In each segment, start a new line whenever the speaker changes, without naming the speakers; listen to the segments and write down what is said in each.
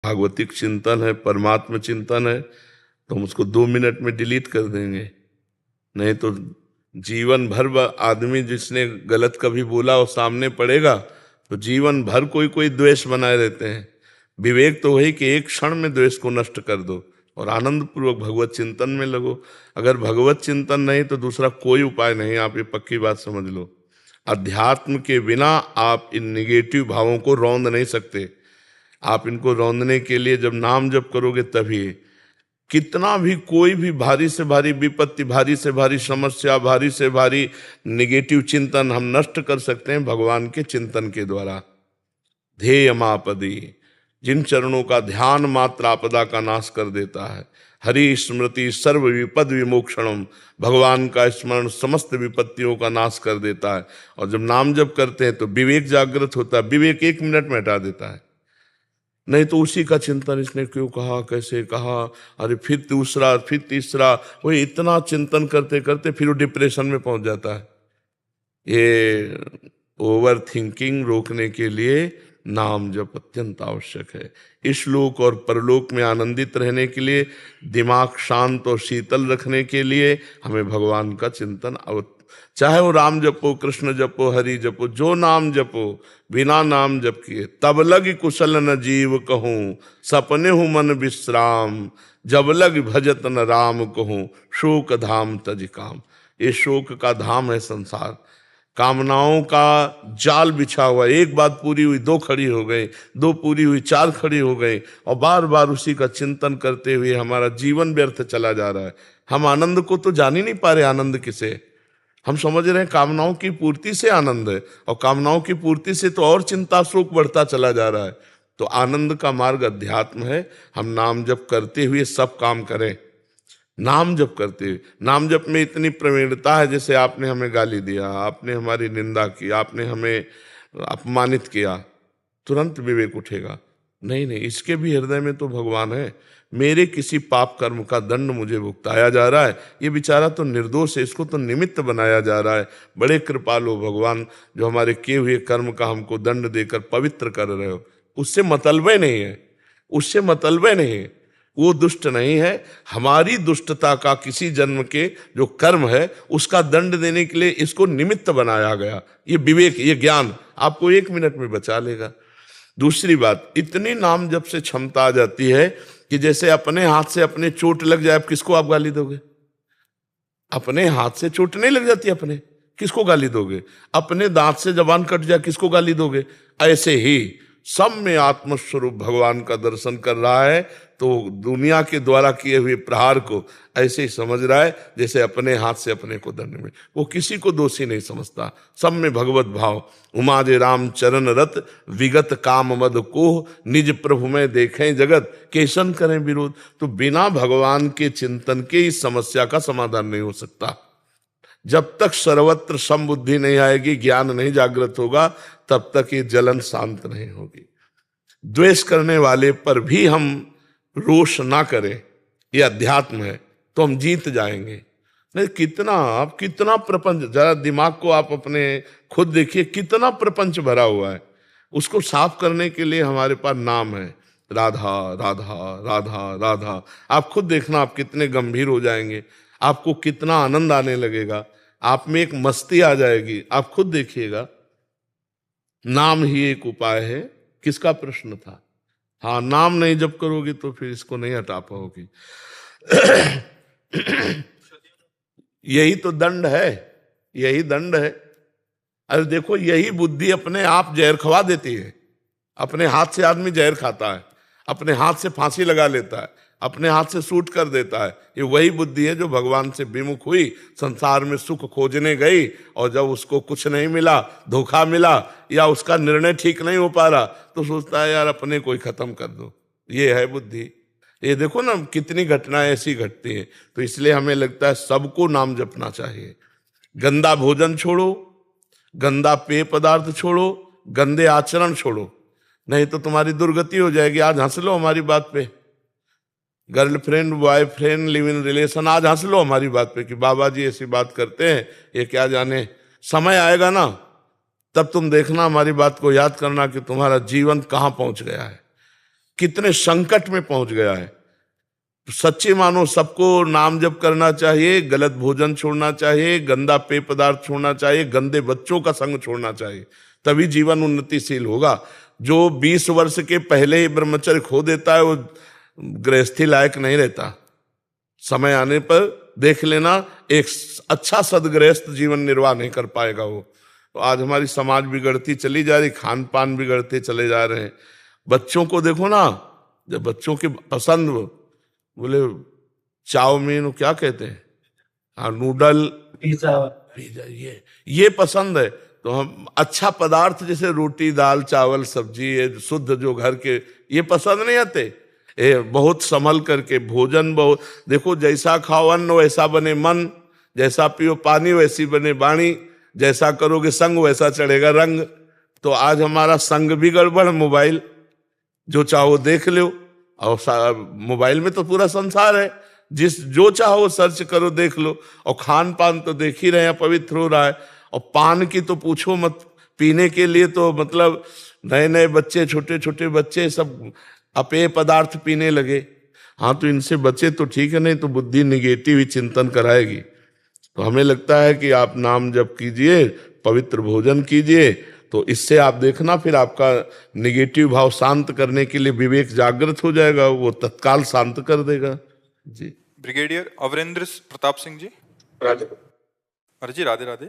भागवतिक चिंतन है, परमात्म चिंतन है, तो हम उसको 2 मिनट में डिलीट कर देंगे। नहीं तो जीवन भर आदमी जिसने गलत कभी बोला और सामने पड़ेगा तो जीवन भर कोई कोई द्वेष बनाए रहते हैं। विवेक तो वही कि एक क्षण में द्वेष को नष्ट कर दो और आनंद पूर्वक भगवत चिंतन में लगो। अगर भगवत चिंतन नहीं तो दूसरा कोई उपाय नहीं, आप ये पक्की बात समझ लो। अध्यात्म के बिना आप इन निगेटिव भावों को रौंद नहीं सकते। आप इनको रौंदने के लिए जब नाम जप करोगे तभी। कितना भी कोई भी भारी से भारी विपत्ति, भारी से भारी समस्या, भारी से भारी निगेटिव चिंतन हम नष्ट कर सकते हैं भगवान के चिंतन के द्वारा। ध्येय मापदी, जिन चरणों का ध्यान मात्र आपदा का नाश कर देता है। हरि स्मृति सर्व विपद विमोक्षणम, भगवान का स्मरण समस्त विपत्तियों का नाश कर देता है। और जब नाम जप करते हैं तो विवेक जागृत होता है, विवेक 1 मिनट में हटा देता है। नहीं तो उसी का चिंतन, इसने क्यों कहा, कैसे कहा, अरे फिर दूसरा, फिर तीसरा, वही इतना चिंतन करते करते फिर वो डिप्रेशन में पहुंच जाता है। ये ओवर थिंकिंग रोकने के लिए नाम जप अत्यंत आवश्यक है। इस लोक और परलोक में आनंदित रहने के लिए, दिमाग शांत और शीतल रखने के लिए हमें भगवान का चिंतन चाहे वो राम जपो, कृष्ण जपो, हरि जपो, जो नाम जपो, बिना नाम जप किए तब लग कुशल न जीव कहूँ, सपने हूँ मन विश्राम, जब लग भजत न राम कहूँ, शोक धाम तज काम। ये शोक का धाम है संसार, कामनाओं का जाल बिछा हुआ। एक बात पूरी हुई 2 खड़ी हो गई, 2 पूरी हुई 4 खड़ी हो गई, और बार बार उसी का चिंतन करते हुए हमारा जीवन व्यर्थ चला जा रहा है। हम आनंद को तो जान ही नहीं पा रहे। आनंद किसे हम समझ रहे हैं? कामनाओं की पूर्ति से आनंद है, और कामनाओं की पूर्ति से तो और चिंता शोक बढ़ता चला जा रहा है। तो आनंद का मार्ग अध्यात्म है। हम नाम जप करते हुए सब काम करें। नाम जप करते हुए, नाम जप में इतनी प्रवीणता है, जैसे आपने हमें गाली दिया, आपने हमारी निंदा की, आपने हमें अपमानित किया, तुरंत विवेक उठेगा, नहीं नहीं, इसके भी हृदय में तो भगवान है। मेरे किसी पाप कर्म का दंड मुझे भुगताया जा रहा है, ये बेचारा तो निर्दोष है, इसको तो निमित्त बनाया जा रहा है। बड़े कृपालु भगवान, जो हमारे किए हुए कर्म का हमको दंड देकर पवित्र कर रहे हो। उससे मतलबे नहीं है, उससे मतलबे नहीं है, वो दुष्ट नहीं है। हमारी दुष्टता का किसी जन्म के जो कर्म है उसका दंड देने के लिए इसको निमित्त बनाया गया। ये विवेक, ये ज्ञान आपको 1 मिनट में बचा लेगा। दूसरी बात, इतनी नाम जप से क्षमता आ जाती है कि जैसे अपने हाथ से अपने चोट लग जाए, किसको आप गाली दोगे? अपने हाथ से चोट नहीं लग जाती, अपने किसको गाली दोगे? अपने दांत से जबान कट जाए, किसको गाली दोगे? ऐसे ही सब में आत्मस्वरूप भगवान का दर्शन कर रहा है, तो दुनिया के द्वारा किए हुए प्रहार को ऐसे ही समझ रहा है जैसे अपने हाथ से अपने को दंड में। वो किसी को दोषी नहीं समझता, सब में भगवत भाव। उमा जे राम चरण रत, विगत काम मद कोह, निज प्रभु में देखें जगत, कैसन करें विरोध। तो बिना भगवान के चिंतन के इस समस्या का समाधान नहीं हो सकता। जब तक सर्वत्र समबुद्धि नहीं आएगी, ज्ञान नहीं जागृत होगा, तब तक ये जलन शांत नहीं होगी। द्वेष करने वाले पर भी हम रोष ना करें, ये अध्यात्म है, तो हम जीत जाएंगे। नहीं, कितना प्रपंच, जरा दिमाग को आप अपने खुद देखिए, कितना प्रपंच भरा हुआ है। उसको साफ करने के लिए हमारे पास नाम है, राधा राधा राधा राधा। आप खुद देखना, आप कितने गंभीर हो जाएंगे, आपको कितना आनंद आने लगेगा, आप में एक मस्ती आ जाएगी। आप खुद देखिएगा। नाम ही एक उपाय है। किसका प्रश्न था? हाँ, नाम नहीं जप करोगी तो फिर इसको नहीं हटा पाओगी। यही तो दंड है, यही दंड है। अरे देखो, यही बुद्धि अपने आप जहर खवा देती है। अपने हाथ से आदमी जहर खाता है, अपने हाथ से फांसी लगा लेता है, अपने हाथ से शूट कर देता है। ये वही बुद्धि है जो भगवान से विमुख हुई, संसार में सुख खोजने गई, और जब उसको कुछ नहीं मिला, धोखा मिला, या उसका निर्णय ठीक नहीं हो पा रहा, तो सोचता है यार अपने को ही खत्म कर दो। ये है बुद्धि। ये देखो ना, कितनी घटनाएं ऐसी घटती हैं। तो इसलिए हमें लगता है सबको नाम जपना चाहिए। गंदा भोजन छोड़ो, गंदा पेय पदार्थ छोड़ो, गंदे आचरण छोड़ो, नहीं तो तुम्हारी दुर्गति हो जाएगी। आज हंस लो हमारी बात पे, girlfriend boyfriend live in relation, आज हंस लो हमारी बात पे कि बाबा जी ऐसी बात करते हैं, ये क्या जाने। समय आएगा ना, तब तुम देखना, हमारी बात को याद करना कि तुम्हारा जीवन कहाँ पहुंच गया है, कितने संकट में पहुंच गया है। तो सच्चे मानो सबको नाम जप करना चाहिए, गलत भोजन छोड़ना चाहिए, गंदा पेय पदार्थ छोड़ना चाहिए, गंदे बच्चों का संग छोड़ना चाहिए, तभी जीवन उन्नतिशील होगा। जो 20 वर्ष के पहले ही ब्रह्मचर्य खो देता है वो गृहस्थी लायक नहीं रहता। समय आने पर देख लेना, एक अच्छा सदगृहस्थ जीवन निर्वाह नहीं कर पाएगा वो। तो आज हमारी समाज बिगड़ती चली जा रही, खान पान बिगड़ते चले जा रहे हैं। बच्चों को देखो ना, जब बच्चों की पसंद बोले चाउमीन, क्या कहते हैं, हाँ, नूडल, पिज्जा, ये पसंद है। तो हम अच्छा पदार्थ जैसे रोटी दाल चावल सब्जी, ये शुद्ध जो घर के, ये पसंद नहीं आते। बहुत संभल करके भोजन, बहुत देखो, जैसा खाओ अन्न वैसा बने मन, जैसा पियो पानी वैसी बने वाणी, जैसा करोगे संग वैसा चढ़ेगा रंग। तो आज हमारा संग भी गड़बड़, मोबाइल जो चाहो देख लो, और मोबाइल में तो पूरा संसार है, जो चाहो सर्च करो देख लो। और खान पान तो देख ही रहे हैं, पवित्र हो रहा है। और पान की तो पूछो मत, पीने के लिए तो मतलब नए नए बच्चे, छोटे छोटे बच्चे सब अपेय पदार्थ पीने लगे। हाँ, तो इनसे बचे तो ठीक है, नहीं तो बुद्धि निगेटिव ही चिंतन कराएगी। तो हमें लगता है कि आप नाम जप कीजिए, पवित्र भोजन कीजिए, तो इससे आप देखना फिर आपका निगेटिव भाव शांत करने के लिए विवेक जागृत हो जाएगा, वो तत्काल शांत कर देगा। जी।
ब्रिगेडियर अवरेंद्र प्रताप सिंह जी। महाराज जी राधे राधे।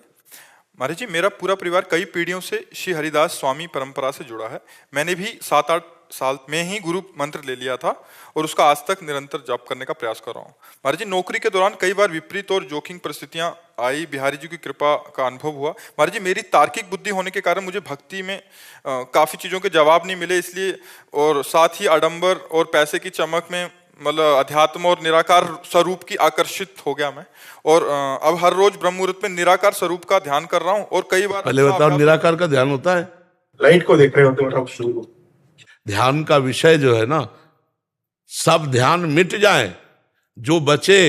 महाराज जी, मेरा पूरा परिवार कई पीढ़ियों से श्री हरिदास स्वामी परंपरा से जुड़ा है। मैंने भी 7-8 साल में ही गुरु मंत्र ले लिया था और उसका आज तक निरंतर जप करने का प्रयास कर रहा हूँ। महाराज जी, नौकरी के दौरान कई बार विपरीत और जोखिम परिस्थितियां आई, बिहारी जी की कृपा का अनुभव हुआ। महाराज जी, मेरी तार्किक बुद्धि होने के कारण मुझे भक्ति में काफी चीजों के जवाब नहीं मिले, इसलिए, और साथ ही आडंबर और पैसे की चमक में मतलब अध्यात्म और निराकार स्वरूप की आकर्षित हो गया मैं। और अब हर रोज ब्रह्म मुहूर्त में निराकार स्वरूप का ध्यान कर रहा हूँ। और कई बार
पहले बताओ, निराकार का ध्यान होता है?
लाइट को देख रहे होते हो।
ध्यान का विषय जो है ना, सब ध्यान मिट जाए, जो बचे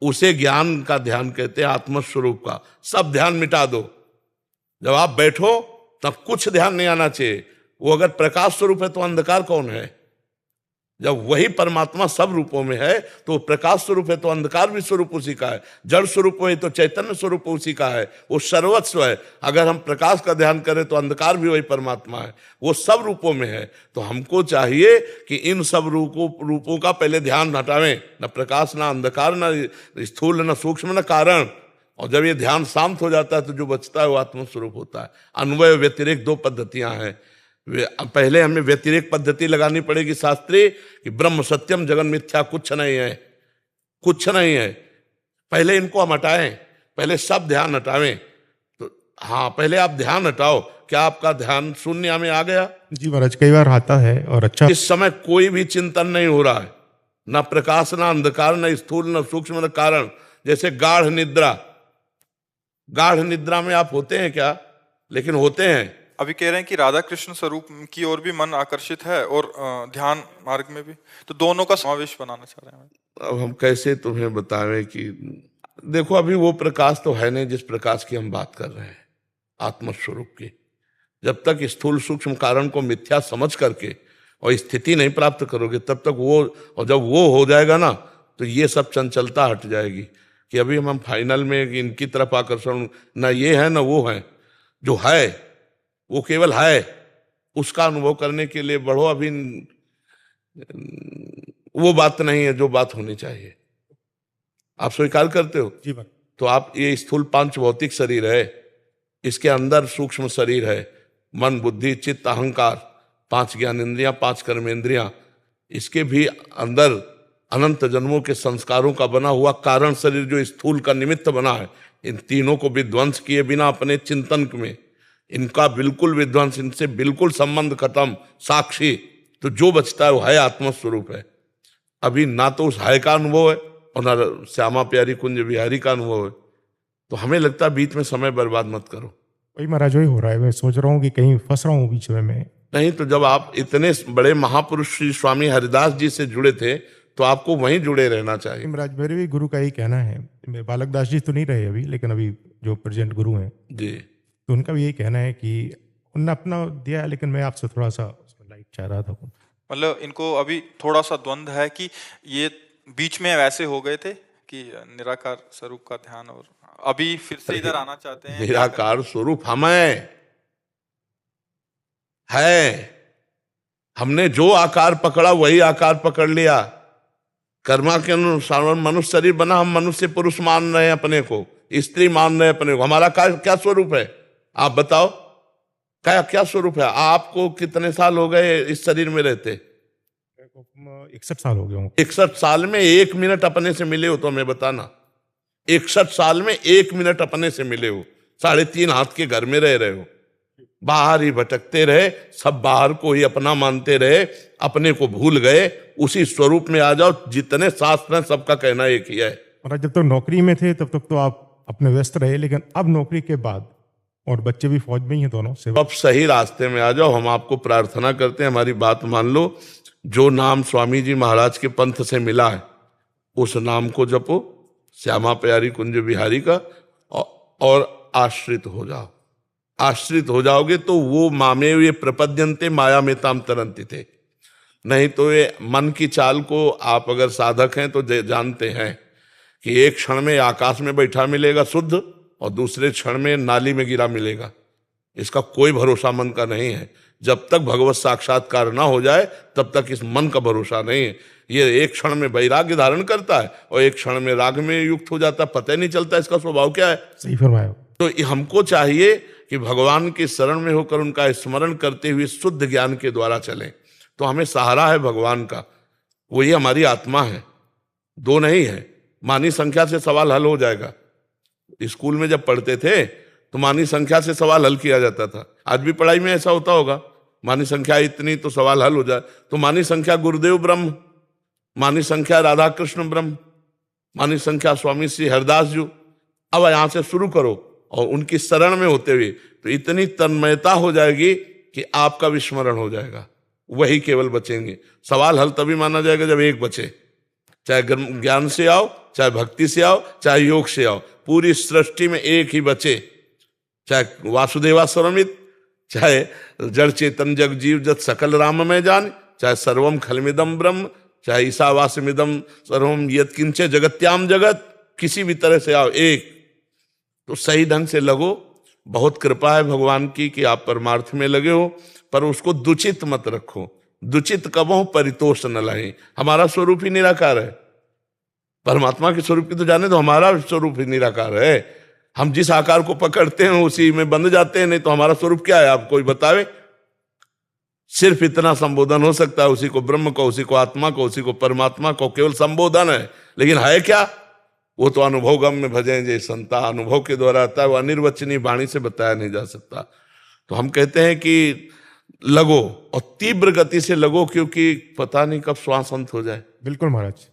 उसे ज्ञान का ध्यान कहते हैं, आत्मस्वरूप का। सब ध्यान मिटा दो, जब आप बैठो तब कुछ ध्यान नहीं आना चाहिए। वो अगर प्रकाश स्वरूप है तो अंधकार कौन है? जब वही परमात्मा सब रूपों में है तो प्रकाश स्वरूप है, तो अंधकार भी स्वरूप उसी का है। जड़ स्वरूप है तो चैतन्य स्वरूप उसी का है, वो सर्वस्व है। अगर हम प्रकाश का ध्यान करें तो अंधकार भी वही परमात्मा है, वो सब रूपों में है। तो हमको चाहिए कि इन सब रूपों का पहले ध्यान हटावें, न प्रकाश, न अंधकार, न स्थूल, न सूक्ष्म, न कारण। और जब ये ध्यान शांत हो जाता है तो जो बचता है वो आत्मस्वरूप होता है। अन्वय व्यतिरेक 2 पद्धतियां हैं। पहले हमें व्यतिरेक पद्धति लगानी पड़ेगी शास्त्रीय, कि ब्रह्म सत्यम जगन मिथ्या, कुछ नहीं है, कुछ नहीं है। पहले इनको हम हटाएं, पहले सब ध्यान हटावें। तो हाँ, पहले आप ध्यान हटाओ। क्या आपका ध्यान शून्य में आ गया?
जी महाराज, कई बार आता है। और अच्छा,
इस समय कोई भी चिंतन नहीं हो रहा है, ना प्रकाश, ना अंधकार, ना स्थूल, ना सूक्ष्म, न कारण। जैसे गाढ़ निद्रा, गाढ़ निद्रा में आप होते हैं क्या? लेकिन होते हैं।
अभी कह रहे हैं कि राधा कृष्ण स्वरूप की ओर भी मन आकर्षित है और ध्यान मार्ग में भी, तो दोनों का समावेश बनाना चाह रहे हैं।
अब हम कैसे तुम्हें बतावें कि देखो, अभी वो प्रकाश तो है नहीं जिस प्रकाश की हम बात कर रहे हैं, आत्मस्वरूप की। जब तक स्थूल सूक्ष्म कारण को मिथ्या समझ करके और स्थिति नहीं प्राप्त करोगे तब तक वो, और जब वो हो जाएगा ना तो ये सब चंचलता हट जाएगी। कि अभी हम फाइनल में इनकी तरफ आकर्षण, ना ये है ना वो है, जो है वो केवल है, उसका अनुभव करने के लिए बढ़ो। अभी वो बात नहीं है जो बात होनी चाहिए। आप स्वीकार करते हो?
जी बात।
तो आप, ये स्थूल 5 भौतिक शरीर है, इसके अंदर सूक्ष्म शरीर है, मन बुद्धि चित्त अहंकार, 5 ज्ञानेंद्रियां, 5 कर्मेंद्रियां, इसके भी अंदर अनंत जन्मों के संस्कारों का बना हुआ कारण शरीर जो स्थूल का निमित्त बना है। इन तीनों को विध्वंस किए बिना अपने चिंतन में, इनका बिल्कुल विध्वंस, इनसे बिल्कुल संबंध खत्म, साक्षी, तो जो बचता है वो है, आत्मस्वरूप है। अभी ना तो उस है का अनुभव है और ना श्यामा प्यारी कुंज बिहारी का अनुभव है। तो हमें लगता है बीच में समय बर्बाद मत करो।
वही महाराज, वही हो रहा है। मैं सोच रहा हूँ कि कहीं फंस रहा हूँ बीच में मैं।
नहीं तो जब आप इतने बड़े महापुरुष श्री स्वामी हरिदास जी से जुड़े थे तो आपको वहीं जुड़े रहना चाहिए।
महाराज, मेरे भी गुरु का ही कहना है। बालक दास जी तो नहीं रहे अभी, लेकिन अभी जो प्रेजेंट गुरु हैं
जी,
तो उनका भी यही कहना है कि उनने अपना दिया है, लेकिन मैं आपसे थोड़ा सा उसमें लाइट चाह रहा था।
मतलब इनको अभी थोड़ा सा द्वंद्व है कि ये बीच में वैसे हो गए थे कि निराकार स्वरूप का ध्यान, और अभी फिर से इधर आना चाहते हैं, क्या करें?
निराकार स्वरूप हमें है। हमने जो आकार पकड़ा वही आकार पकड़ लिया। कर्मा के अनुसार मनुष्य शरीर बना, हम मनुष्य पुरुष मान रहे हैं अपने को, स्त्री मान रहे हैं अपने को। हमारा क्या स्वरूप है आप बताओ? क्या क्या स्वरूप है? आपको कितने साल हो गए इस शरीर में रहते?
61 साल हो गए होंगे।
61 साल में 1 मिनट अपने से मिले हो तो हमें बताना। 61 साल में 1 मिनट अपने से मिले हो? 3.5 हाथ के घर में रह रहे हो, बाहर ही भटकते रहे, सब बाहर को ही अपना मानते रहे, अपने को भूल गए। उसी स्वरूप में आ जाओ। जितने शास्त्र हैं सबका कहना एक ही है।
और जब तक नौकरी में थे तब तक तो आप अपने व्यस्त रहे, लेकिन अब नौकरी के बाद, और बच्चे भी फौज में ही हैं दोनों से,
अब सही रास्ते में आ जाओ। हम आपको प्रार्थना करते हैं, हमारी बात मान लो। जो नाम स्वामी जी महाराज के पंथ से मिला है उस नाम को जपो, श्यामा प्यारी कुंज बिहारी का, और आश्रित हो जाओ। आश्रित हो जाओगे तो वो मामे ये प्रपद्यंते माया में ताम तरंती थे। नहीं तो ये मन की चाल को आप अगर साधक हैं तो जानते हैं कि एक क्षण में आकाश में बैठा मिलेगा शुद्ध, और दूसरे क्षण में नाली में गिरा मिलेगा। इसका कोई भरोसा मन का नहीं है। जब तक भगवत साक्षात्कार ना हो जाए तब तक इस मन का भरोसा नहीं है। ये एक क्षण में वैराग्य धारण करता है और एक क्षण में राग में युक्त हो जाता है, पता ही नहीं चलता इसका स्वभाव क्या है।
सही फरमाया।
तो हमको चाहिए कि भगवान की शरण में होकर उनका स्मरण करते हुए शुद्ध ज्ञान के द्वारा चलें। तो हमें सहारा है भगवान का, वही हमारी आत्मा है, दो नहीं है। मानी संख्या से सवाल हल हो जाएगा। स्कूल में जब पढ़ते थे तो मानी संख्या से सवाल हल किया जाता था। आज भी पढ़ाई में ऐसा होता होगा, मानी संख्या इतनी तो सवाल हल हो जाए। तो मानी संख्या गुरुदेव ब्रह्म, मानी संख्या राधा कृष्ण ब्रह्म, मानी संख्या स्वामी श्री हरदास जी। अब यहां से शुरू करो और उनकी शरण में होते हुए तो इतनी तन्मयता हो जाएगी कि आपका विस्मरण हो जाएगा, वही केवल बचेंगे। सवाल हल तभी माना जाएगा जब एक बचे। चाहे ज्ञान से आओ, चाहे भक्ति से आओ, चाहे योग से आओ, पूरी सृष्टि में एक ही बचे। चाहे वासुदेवा स्वरमित, चाहे जड़ चेतन जग जीव जत सकल राम में जान, चाहे सर्वम खलमिदम ब्रह्म, चाहे ईशावास्यमिदम सर्वम यत् किंचे जगत्याम जगत, किसी भी तरह से आओ एक। तो सही ढंग से लगो। बहुत कृपा है भगवान की कि आप परमार्थ में लगे हो, पर उसको दुचित मत रखो। दुचित कब हो, परितोष न लाए। हमारा स्वरूप ही निराकार है। परमात्मा के स्वरूप की तो जाने तो हमारा स्वरूप ही निराकार है। हम जिस आकार को पकड़ते हैं उसी में बंध जाते हैं। नहीं तो हमारा स्वरूप क्या है आप कोई बतावे? सिर्फ इतना संबोधन हो सकता है, उसी को ब्रह्म को, उसी को आत्मा को, उसी को परमात्मा को, केवल संबोधन है। लेकिन है क्या? वो तो अनुभव गम में भजें जे संता, अनुभव के द्वारा आता है। वो अनिर्वचनीय वाणी से बताया नहीं जा सकता। तो हम कहते हैं कि लगो और तीव्र गति से लगो, क्योंकि पता नहीं कब श्वास अंत हो जाए।
बिल्कुल महाराज,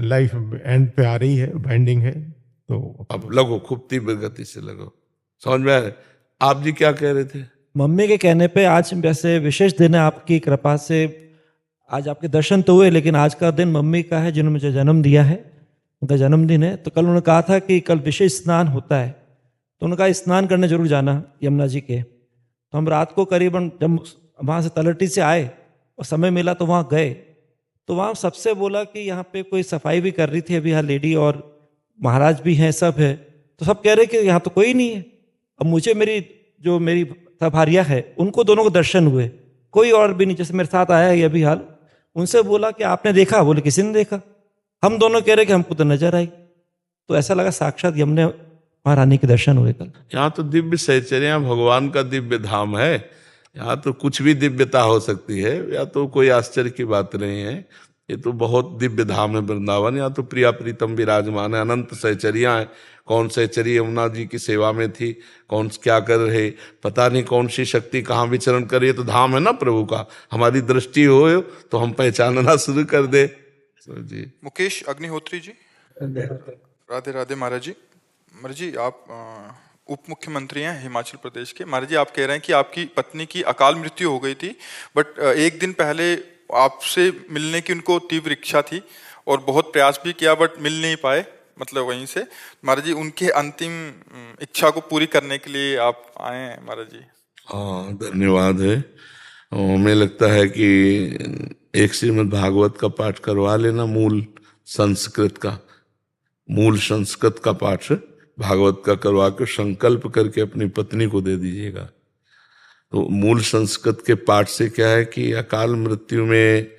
लाइफ एंड पे आ रही है, बाइंडिंग है, तो
अब लगो, खूब तीव्र गति से लगो। समझ में आ रहा है? आप जी क्या कह रहे थे?
मम्मी के कहने पे आज वैसे विशेष दिन है, आपकी कृपा से आज आपके दर्शन तो हुए, लेकिन आज का दिन मम्मी का है जिन्होंने मुझे जन्म दिया है, उनका जन्मदिन है। तो कल उन्होंने कहा था कि कल विशेष स्नान होता है, तो उन्होंने कहा स्नान करने जरूर जाना यमुना जी के। तो हम रात को करीबन जब वहाँ से तलहटी से आए और समय मिला तो वहाँ गए, तो वहाँ सबसे बोला कि यहाँ पे कोई सफाई भी कर रही थी अभी, यहाँ लेडी और महाराज भी हैं, सब है। तो सब कह रहे कि यहाँ तो कोई नहीं है। अब मुझे मेरी भारिया है, उनको दोनों को दर्शन हुए, कोई और भी नहीं। जैसे मेरे साथ आया है अभी हाल, उनसे बोला कि आपने देखा? बोले किसी ने देखा। हम दोनों कह रहे कि हमको तो नजर आई। तो ऐसा लगा साक्षात यमुना महारानी के दर्शन हुए कल।
यहाँ तो दिव्य सहचर्या भगवान का दिव्य धाम है। यहाँ तो कुछ भी दिव्यता हो सकती है, या तो कोई आश्चर्य की बात नहीं है। ये तो बहुत दिव्य धाम है वृंदावन। यहाँ तो प्रिया प्रीतम विराजमान है, अनंत सहचर्या है। कौन सहचरी यमुना जी की सेवा में थी, कौन क्या कर रहे, पता नहीं कौन सी शक्ति कहाँ विचरण कर रही है। तो धाम है ना प्रभु का। हमारी दृष्टि हो तो हम पहचानना शुरू कर दे। जी
मुकेश अग्निहोत्री जी, राधे राधे महाराज जी। महाराज जी, आप उप मुख्यमंत्री हैं हिमाचल प्रदेश के। महाराज जी, आप कह रहे हैं कि आपकी पत्नी की अकाल मृत्यु हो गई थी, बट एक दिन पहले आपसे मिलने की उनको तीव्र इच्छा थी और बहुत प्रयास भी किया, बट मिल नहीं पाए, मतलब वहीं से। महाराज जी, उनके अंतिम इच्छा को पूरी करने के लिए आप आए हैं महाराज जी।
हाँ, धन्यवाद है। हमें लगता है कि एक श्रीमद् भागवत का पाठ करवा लेना, मूल संस्कृत का पाठ भागवत का करवा के संकल्प करके अपनी पत्नी को दे दीजिएगा। तो मूल संस्कृत के पाठ से क्या है कि अकाल मृत्यु में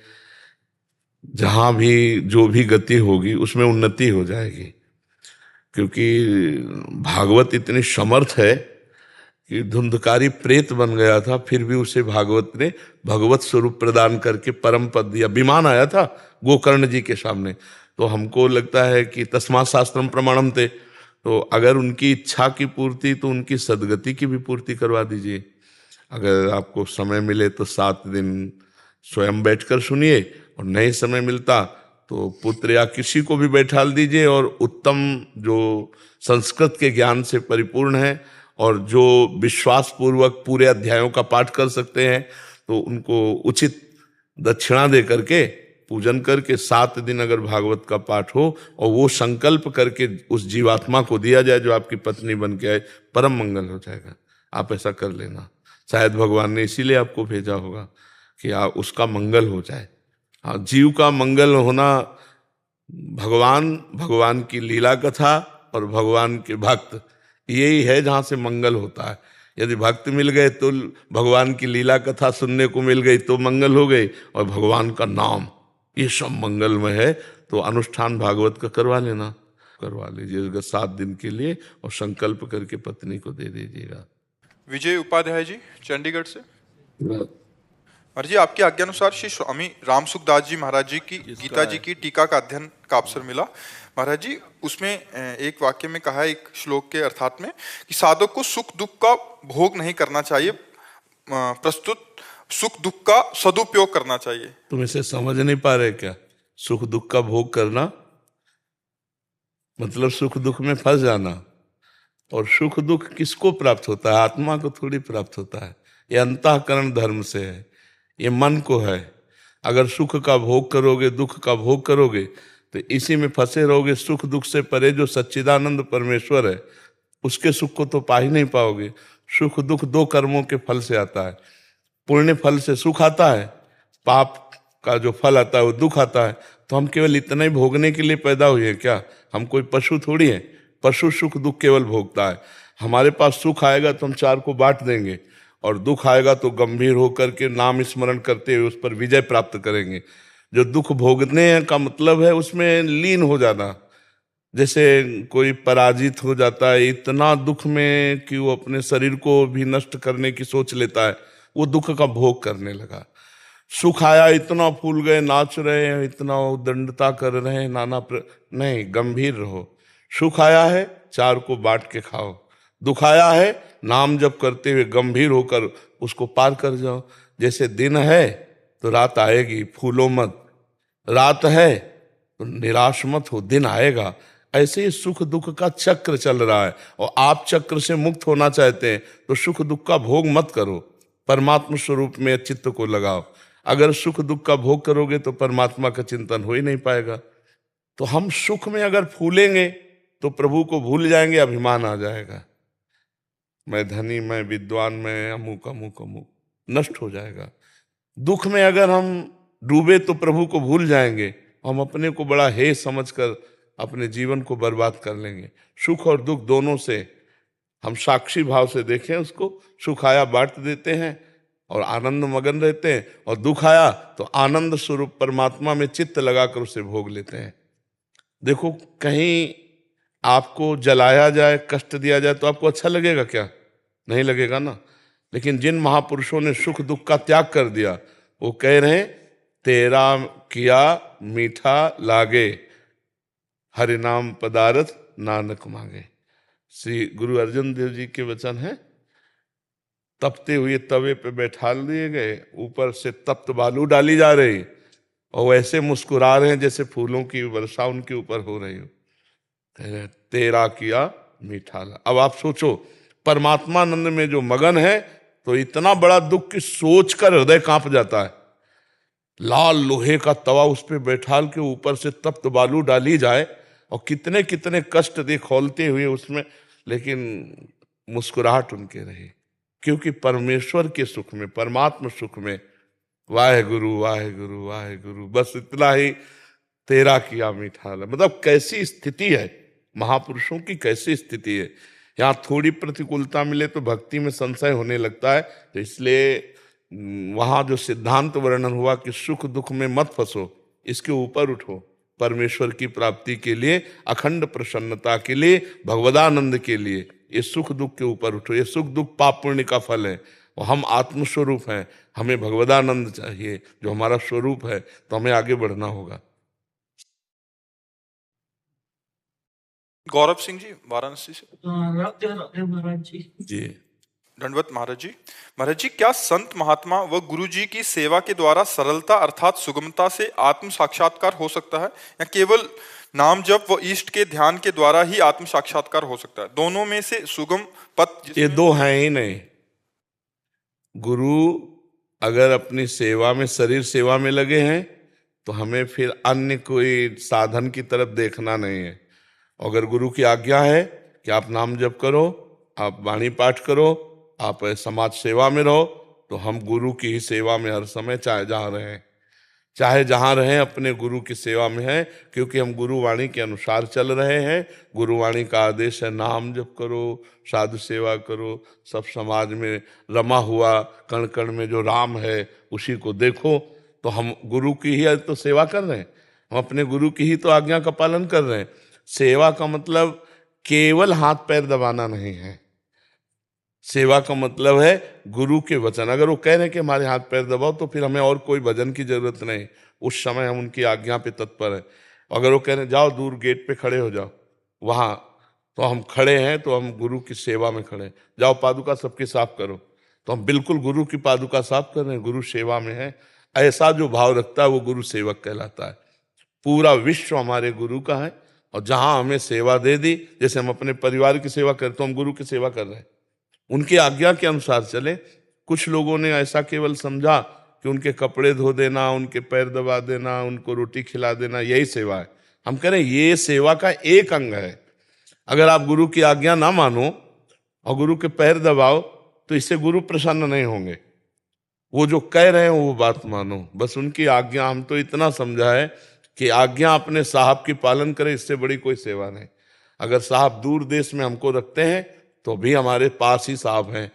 जहां भी जो भी गति होगी उसमें उन्नति हो जाएगी, क्योंकि भागवत इतनी समर्थ है कि धुंधकारी प्रेत बन गया था, फिर भी उसे भागवत ने भगवत स्वरूप प्रदान करके परम पद दिया। विमान आया था गोकर्ण जी के सामने, तो हमको लगता है कि तस्मात् शास्त्रम प्रमाणम थे, तो अगर उनकी इच्छा की पूर्ति तो उनकी सदगति की भी पूर्ति करवा दीजिए। अगर आपको समय मिले तो 7 दिन स्वयं बैठकर सुनिए, और नहीं समय मिलता तो पुत्र या किसी को भी बैठाल दीजिए, और उत्तम जो संस्कृत के ज्ञान से परिपूर्ण है और जो विश्वास पूर्वक पूरे अध्यायों का पाठ कर सकते हैं, तो उनको उचित दक्षिणा दे करके पूजन करके 7 दिन अगर भागवत का पाठ हो और वो संकल्प करके उस जीवात्मा को दिया जाए जो आपकी पत्नी बन के आए, परम मंगल हो जाएगा। आप ऐसा कर लेना, शायद भगवान ने इसीलिए आपको भेजा होगा कि उसका मंगल हो जाए। हाँ, जीव का मंगल होना, भगवान की लीला कथा और भगवान के भक्त, यही है जहाँ से मंगल होता है। यदि भक्त मिल गए तो भगवान की लीला कथा सुनने को मिल गई तो मंगल हो गई, और भगवान का नाम, ये सब मंगलमय है। तो अनुष्ठान भागवत का करवा लीजिएगा 7 दिन के लिए, और संकल्प करके पत्नी को दे दीजिएगा।
विजय उपाध्याय जी चंडीगढ़ से। महाराज जी, आपकी आज्ञानुसार श्री स्वामी रामसुखदास जी महाराज जी की गीता जी की टीका का अध्ययन का अवसर मिला। महाराज जी, उसमें एक वाक्य में कहा है, एक श्लोक के अर्थात में, कि साधक को सुख दुख का भोग नहीं करना चाहिए, प्रस्तुत सुख दुख का सदुपयोग करना चाहिए।
तुम इसे समझ नहीं पा रहे क्या? सुख दुख का भोग करना मतलब सुख दुख में फंस जाना। और सुख दुख किसको प्राप्त होता है? आत्मा को थोड़ी प्राप्त होता है। ये अंतःकरण धर्म से है, ये मन को है। अगर सुख का भोग करोगे, दुख का भोग करोगे, तो इसी में फंसे रहोगे। सुख दुख से परे जो सच्चिदानंद परमेश्वर है, उसके सुख को तो पा ही नहीं पाओगे। सुख दुख 2 कर्मों के फल से आता है। पुण्य फल से सुख आता है, पाप का जो फल आता है वो दुख आता है। तो हम केवल इतना ही भोगने के लिए पैदा हुए हैं क्या? हम कोई पशु थोड़ी हैं। पशु सुख दुख केवल भोगता है। हमारे पास सुख आएगा तो हम 4 को बांट देंगे, और दुख आएगा तो गंभीर होकर के नाम स्मरण करते हुए उस पर विजय प्राप्त करेंगे। जो दुख भोगने का मतलब है उसमें लीन हो जाना। जैसे कोई पराजित हो जाता है इतना दुख में कि वो अपने शरीर को भी नष्ट करने की सोच लेता है, वो दुख का भोग करने लगा। सुख आया, इतना फूल गए, नाच रहे हैं, इतना उद्दंडता कर रहे हैं, नहीं, गंभीर रहो। सुख आया है, 4 को बांट के खाओ। दुख आया है, नाम जप करते हुए गंभीर होकर उसको पार कर जाओ। जैसे दिन है तो रात आएगी, फूलो मत। रात है तो निराश मत हो, दिन आएगा। ऐसे ही सुख दुख का चक्र चल रहा है, और आप चक्र से मुक्त होना चाहते हैं तो सुख दुख का भोग मत करो, परमात्मा स्वरूप में चित्त को लगाओ। अगर सुख दुख का भोग करोगे तो परमात्मा का चिंतन हो ही नहीं पाएगा। तो हम सुख में अगर फूलेंगे तो प्रभु को भूल जाएंगे, अभिमान आ जाएगा। मैं धनी, मैं विद्वान, मैं अमुक अमुक अमुक, नष्ट हो जाएगा। दुख में अगर हम डूबे तो प्रभु को भूल जाएंगे, हम अपने को बड़ा हे समझकर अपने जीवन को बर्बाद कर लेंगे। सुख और दुख दोनों से हम साक्षी भाव से देखें उसको। सुख आया बांट देते हैं और आनंद मगन रहते हैं, और दुख आया तो आनंद स्वरूप परमात्मा में चित्त लगाकर उसे भोग लेते हैं। देखो, कहीं आपको जलाया जाए, कष्ट दिया जाए तो आपको अच्छा लगेगा क्या? नहीं लगेगा ना। लेकिन जिन महापुरुषों ने सुख दुख का त्याग कर दिया, वो कह रहे हैं, तेरा किया मीठा लागे, हरि नाम पदारथ नानक मांगे। श्री गुरु अर्जन देव जी के वचन है। तपते हुए तवे पे बैठाल दिए गए, ऊपर से तप्त बालू डाली जा रही, और वैसे मुस्कुरा रहे हैं जैसे फूलों की वर्षा उनके ऊपर हो रही हो। तेरा किया मीठा ला। अब आप सोचो, परमात्मानंद में जो मगन है तो इतना बड़ा दुख की सोच कर हृदय कांप जाता है। लाल लोहे का तवा उस पर बैठाल के ऊपर से तप्त बालू डाली जाए, और कितने कितने कष्ट दे खोलते हुए उसमें, लेकिन मुस्कुराहट उनके रहे, क्योंकि परमेश्वर के सुख में, परमात्मा सुख में वाहे गुरु वाहे गुरु वाहे गुरु, बस इतना ही तेरा किया मीठा लग। मतलब कैसी स्थिति है महापुरुषों की, कैसी स्थिति है। यहाँ थोड़ी प्रतिकूलता मिले तो भक्ति में संशय होने लगता है। तो इसलिए वहां जो सिद्धांत वर्णन हुआ कि सुख दुख में मत फंसो, इसके ऊपर उठो, परमेश्वर की प्राप्ति के लिए, अखंड प्रसन्नता के लिए, भगवदानंद के लिए, ये सुख दुख के ऊपर उठो। ये सुख दुख पाप पुण्य का फल है और हम आत्मस्वरूप हैं, हमें भगवदानंद चाहिए जो हमारा स्वरूप है, तो हमें आगे बढ़ना होगा।
गौरव सिंह जी वाराणसी से।
महाराज जी।
जी
दंडवत महाराज जी। महाराज जी, क्या संत महात्मा व गुरु जी की सेवा के द्वारा सरलता अर्थात सुगमता से आत्म साक्षात्कार हो सकता है, या केवल नाम जप व इष्ट के ध्यान के द्वारा ही आत्म साक्षात्कार हो सकता है? दोनों में से सुगम पथ
ये दो हैं ही नहीं। गुरु अगर अपनी सेवा में, शरीर सेवा में लगे हैं तो हमें फिर अन्य कोई साधन की तरफ देखना नहीं है। अगर गुरु की आज्ञा है कि आप नाम जप करो, आप वाणी पाठ करो, आप समाज सेवा में रहो, तो हम गुरु की ही सेवा में हर समय चाहे जहाँ रहें अपने गुरु की सेवा में हैं, क्योंकि हम गुरुवाणी के अनुसार चल रहे हैं। गुरुवाणी का आदेश है नाम जप करो, साधु सेवा करो, सब समाज में रमा हुआ कण कण में जो राम है उसी को देखो। तो हम गुरु की ही तो सेवा कर रहे हैं, हम अपने गुरु की ही तो आज्ञा का पालन कर रहे हैं। सेवा का मतलब केवल हाथ पैर दबाना नहीं है। सेवा का मतलब है गुरु के वचन, अगर वो कह रहे हैं कि हमारे हाथ पैर दबाओ, तो फिर हमें और कोई भजन की जरूरत नहीं, उस समय हम उनकी आज्ञा पे तत्पर हैं। अगर वो कह रहे हैं जाओ दूर गेट पे खड़े हो जाओ, वहाँ तो हम खड़े हैं, तो हम गुरु की सेवा में खड़े हैं। जाओ पादुका सबकी साफ करो, तो हम बिल्कुल गुरु की पादुका साफ कर रहे हैं, गुरु सेवा में है। ऐसा जो भाव रखता है वो गुरु सेवक कहलाता है। पूरा विश्व हमारे गुरु का है, और जहाँ हमें सेवा दे दी, जैसे हम अपने परिवार की सेवा करते, तो हम गुरु की सेवा कर रहे हैं, उनकी आज्ञा के अनुसार चले। कुछ लोगों ने ऐसा केवल समझा कि उनके कपड़े धो देना, उनके पैर दबा देना, उनको रोटी खिला देना यही सेवा है। हम कह रहे हैं ये सेवा का एक अंग है। अगर आप गुरु की आज्ञा ना मानो और गुरु के पैर दबाओ, तो इससे गुरु प्रसन्न नहीं होंगे। वो जो कह रहे हैं वो बात मानो, बस उनकी आज्ञा। हम तो इतना समझा है कि आज्ञा अपने साहब की पालन करें, इससे बड़ी कोई सेवा नहीं। अगर साहब दूर देश में हमको रखते हैं तो भी हमारे पास ही साहब हैं,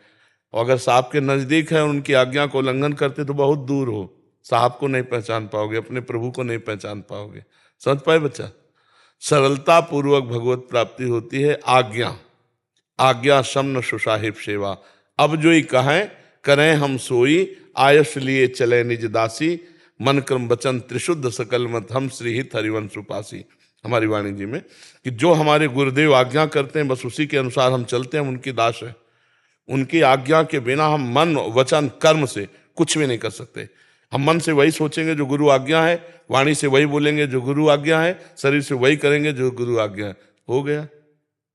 और अगर साहब के नजदीक है उनकी आज्ञा को उल्लंघन करते तो बहुत दूर हो, साहब को नहीं पहचान पाओगे, अपने प्रभु को नहीं पहचान पाओगे। समझ पाए बच्चा? सरलता पूर्वक भगवत प्राप्ति होती है आज्ञा। आज्ञा समन सुसाहिब सेवा, अब जो ही कहें करें हम सोई, आयस लिए चले निज दासी, मन क्रम वचन त्रिशुद्ध सकल मत, हम श्री हित हरिवंश उपासी। हमारी वाणी जी में कि जो हमारे गुरुदेव आज्ञा करते हैं बस उसी के अनुसार हम चलते हैं, हम उनकी दास है। उनकी आज्ञा के बिना हम मन वचन कर्म से कुछ भी नहीं कर सकते। हम मन से वही सोचेंगे जो गुरु आज्ञा है, वाणी से वही बोलेंगे जो गुरु आज्ञा है, शरीर से वही करेंगे जो गुरु आज्ञा है। हो गया,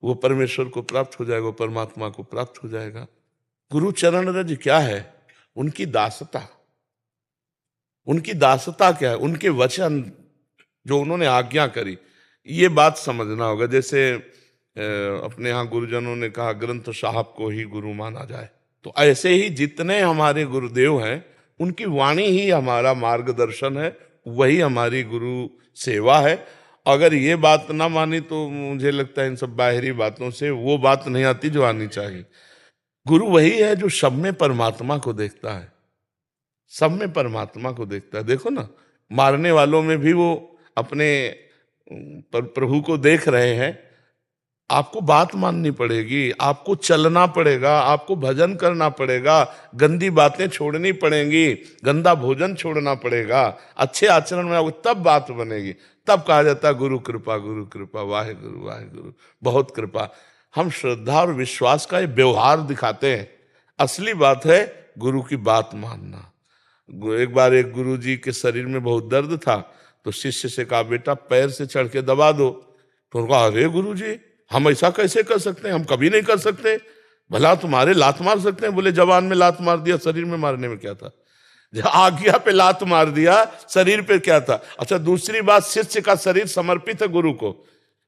वो परमेश्वर को प्राप्त हो जाएगा, वो परमात्मा को प्राप्त हो जाएगा। गुरु चरण रज क्या है? उनकी दासता। उनकी दासता क्या है? उनके वचन जो उन्होंने आज्ञा करी, ये बात समझना होगा। जैसे अपने यहाँ गुरुजनों ने कहा ग्रंथ साहब को ही गुरु माना जाए, तो ऐसे ही जितने हमारे गुरुदेव हैं उनकी वाणी ही हमारा मार्गदर्शन है, वही हमारी गुरु सेवा है। अगर ये बात ना मानी तो मुझे लगता है इन सब बाहरी बातों से वो बात नहीं आती जो आनी चाहिए। गुरु वही है जो सब में परमात्मा को देखता है, सब में परमात्मा को देखता है। देखो ना, मारने वालों में भी वो अपने प्रभु को देख रहे हैं। आपको बात माननी पड़ेगी, आपको चलना पड़ेगा, आपको भजन करना पड़ेगा, गंदी बातें छोड़नी पड़ेंगी, गंदा भोजन छोड़ना पड़ेगा, अच्छे आचरण में आओगे तब बात बनेगी। तब कहा जाता है गुरु कृपा, वाहे गुरु बहुत कृपा। हम श्रद्धा और विश्वास का ये व्यवहार दिखाते हैं, असली बात है गुरु की बात मानना। एक बार एक गुरु जी के शरीर में बहुत दर्द था, तो शिष्य से कहा बेटा पैर से चढ़ के दबा दो। तो उन्होंने कहा अरे गुरु जी हम ऐसा कैसे कर सकते हैं, हम कभी नहीं कर सकते, भला तुम्हारे लात मार सकते हैं। बोले जवान में लात मार दिया, शरीर में मारने में क्या था? आज्ञा पे लात मार दिया, शरीर पे क्या था? अच्छा दूसरी बात, शिष्य का शरीर समर्पित है गुरु को।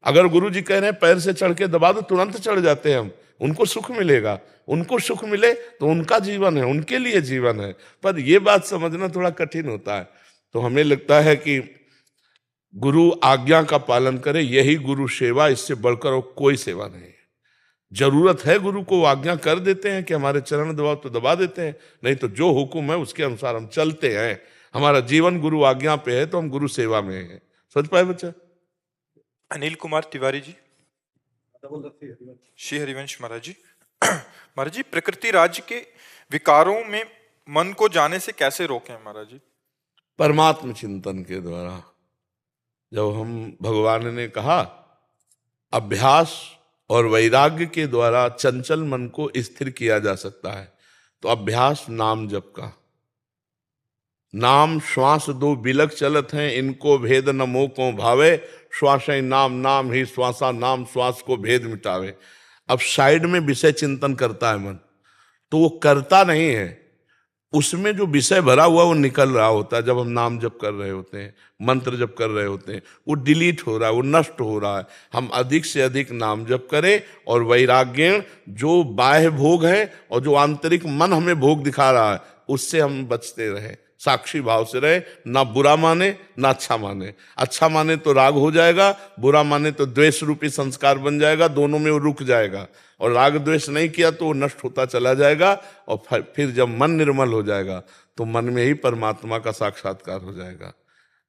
अगर गुरु जी कह रहे हैं पैर से चढ़ के दबा दो, तुरंत चढ़ जाते हैं हम। उनको सुख मिलेगा, उनको सुख मिले तो उनका जीवन है, उनके लिए जीवन है। पर ये बात समझना थोड़ा कठिन होता है। तो हमें लगता है कि गुरु आज्ञा का पालन करे, यही गुरु सेवा, इससे बढ़कर और कोई सेवा नहीं है। जरूरत है गुरु को, आज्ञा कर देते हैं कि हमारे चरण दबाओ तो दबा देते हैं, नहीं तो जो हुक्म है उसके अनुसार हम चलते हैं। हमारा जीवन गुरु आज्ञा पे है तो हम गुरु सेवा में हैं। समझ पाए बच्चा?
अनिल कुमार तिवारी जी। श्री हरिवंश महाराज जी। महाराज जी, प्रकृति राज्य के विकारों में मन को जाने से कैसे रोकें महाराज जी?
परमात्म चिंतन के द्वारा। जब हम, भगवान ने कहा अभ्यास और वैराग्य के द्वारा चंचल मन को स्थिर किया जा सकता है, तो अभ्यास नाम जप का। नाम श्वास दो बिलक चलत हैं, इनको भेद न मोह को भावे, श्वास नाम नाम ही श्वासा, नाम श्वास को भेद मिटावे। अब साइड में विषय चिंतन करता है मन, तो वो करता नहीं है, उसमें जो विषय भरा हुआ वो निकल रहा होता है। जब हम नाम जप कर रहे होते हैं, मंत्र जप कर रहे होते हैं, वो डिलीट हो रहा है, वो नष्ट हो रहा है। हम अधिक से अधिक नाम जप करें और वैराग्य, जो बाह्य भोग है और जो आंतरिक मन हमें भोग दिखा रहा है, उससे हम बचते रहें, साक्षी भाव से रहे, ना बुरा माने ना अच्छा माने। अच्छा माने तो राग हो जाएगा, बुरा माने तो द्वेष रूपी संस्कार बन जाएगा, दोनों में वो रुक जाएगा। और राग द्वेष नहीं किया तो वो नष्ट होता चला जाएगा, और फिर जब मन निर्मल हो जाएगा तो मन में ही परमात्मा का साक्षात्कार हो जाएगा।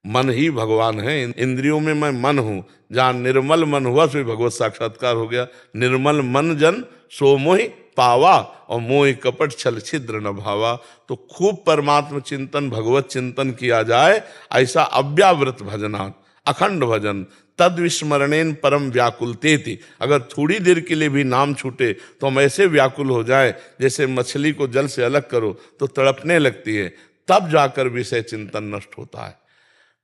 मन ही भगवान है, इंद्रियों में मैं मन हूं, जहां निर्मल मन हुआ सो भगवत साक्षात्कार हो गया। निर्मल मन जन सो मोहि पावा, और मोहि कपट छल छिद्र न भावा। तो खूब परमात्म चिंतन, भगवत चिंतन किया जाए, ऐसा अव्यावृत भजना, अखंड भजन, तद विस्मरणेन परम व्याकुलतेति। अगर थोड़ी देर के लिए भी नाम छूटे तो हम ऐसे व्याकुल हो जाए, जैसे मछली को जल से अलग करो तो तड़पने लगती है, तब जाकर विषय चिंतन नष्ट होता है।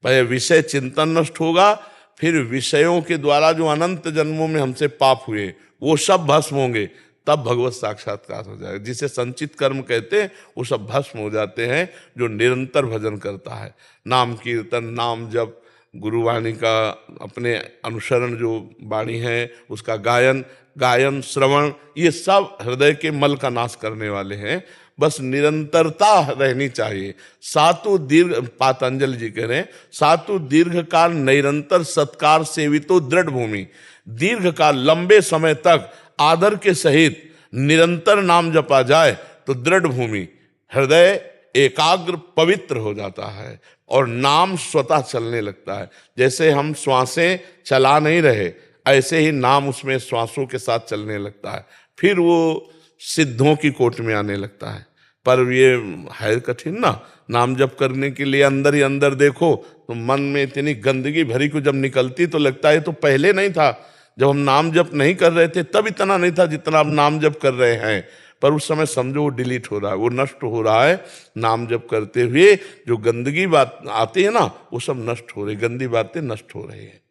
पहले विषय चिंतन नष्ट होगा, फिर विषयों के द्वारा जो अनंत जन्मों में हमसे पाप हुए वो सब भस्म होंगे, तब भगवत साक्षात्कार हो जाएगा। जिसे संचित कर्म कहते हैं वो सब भस्म हो जाते हैं जो निरंतर भजन करता है। नाम कीर्तन, नाम जप, गुरुवाणी का अपने अनुसरण, जो वाणी है उसका गायन श्रवण, ये सब हृदय के मल का नाश करने वाले हैं। बस निरंतरता रहनी चाहिए। सातु दीर्घ, पातंजलि जी कह रहे हैं, सातु दीर्घ काल निरंतर सत्कार सेवितो दृढ़ भूमि। दीर्घ काल, लंबे समय तक आदर के सहित निरंतर नाम जपा जाए तो दृढ़ भूमि, हृदय एकाग्र पवित्र हो जाता है और नाम स्वतः चलने लगता है। जैसे हम श्वासें चला नहीं रहे, ऐसे ही नाम उसमें श्वासों के साथ चलने लगता है, फिर वो सिद्धों की कोट में आने लगता है। पर ये है कठिन ना, नाम जप करने के लिए अंदर ही अंदर देखो तो मन में इतनी गंदगी भरी को जब निकलती तो लगता है तो पहले नहीं था। जब हम नाम जप नहीं कर रहे थे तब इतना नहीं था जितना अब नाम जप कर रहे हैं, पर उस समय समझो वो डिलीट हो रहा है, वो नष्ट हो रहा है। नाम जप करते हुए जो गंदगी बात आती है ना, वो सब नष्ट हो रही, गंदी बातें नष्ट हो रही है।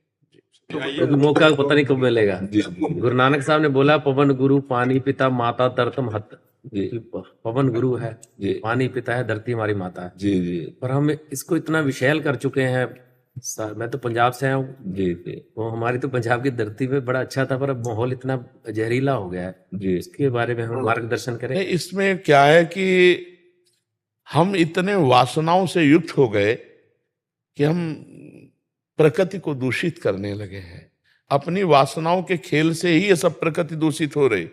क्योंकि मौका पता नहीं कब मिलेगा। गुरु नानक साहब ने बोला, पवन गुरु पानी पिता माता धरतम हत। पवन गुरु है, पानी पिता है, धरती हमारी माता है। जी जी। पर हम इसको इतना विशैल कर चुके हैं। मैं तो पंजाब से आया हूँ जी, वो हमारी तो पंजाब की धरती में बड़ा अच्छा था, पर अब माहौल इतना जहरीला हो गया है जी। इसके बारे में हम मार्गदर्शन करें।
इसमें क्या है कि हम इतने वासनाओं से युक्त हो गए कि हम प्रकृति को दूषित करने लगे हैं। अपनी वासनाओं के खेल से ही ये सब प्रकृति दूषित हो रही।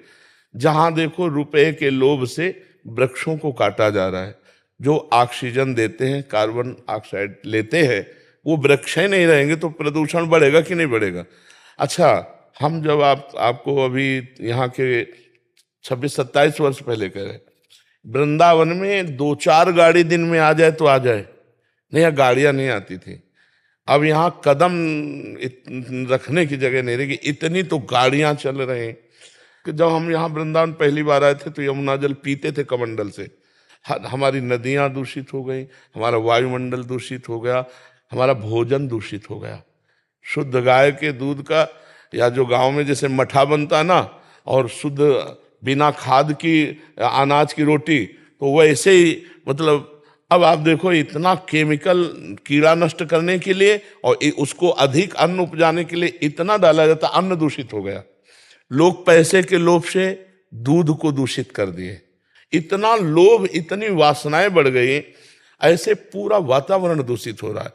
जहां देखो रुपए के लोभ से वृक्षों को काटा जा रहा है। जो ऑक्सीजन देते हैं, कार्बन ऑक्साइड लेते हैं, वो वृक्ष ही नहीं रहेंगे तो प्रदूषण बढ़ेगा कि नहीं बढ़ेगा? अच्छा, हम जब आपको अभी यहाँ के 26-27 वर्ष पहले कह रहे, वृंदावन में 2-4 गाड़ी दिन में आ जाए तो आ जाए, नहीं यहाँ गाड़ियां नहीं आती थी। अब यहाँ कदम रखने की जगह नहीं रही, इतनी तो गाड़ियां चल रहे हैं कि जब हम यहाँ वृंदावन पहली बार आए थे तो यमुना जल पीते थे कमंडल से। हमारी नदियां दूषित हो गई, हमारा वायुमंडल दूषित हो गया, हमारा भोजन दूषित हो गया। शुद्ध गाय के दूध का, या जो गांव में जैसे मठा बनता ना, और शुद्ध बिना खाद की अनाज की रोटी, तो वैसे ही मतलब अब आप देखो इतना केमिकल कीड़ा नष्ट करने के लिए और उसको अधिक अन्न उपजाने के लिए इतना डाला जाता, अन्न दूषित हो गया। लोग पैसे के लोभ से दूध को दूषित कर दिए। इतना लोभ, इतनी वासनाएं बढ़ गई, ऐसे पूरा वातावरण दूषित हो रहा है।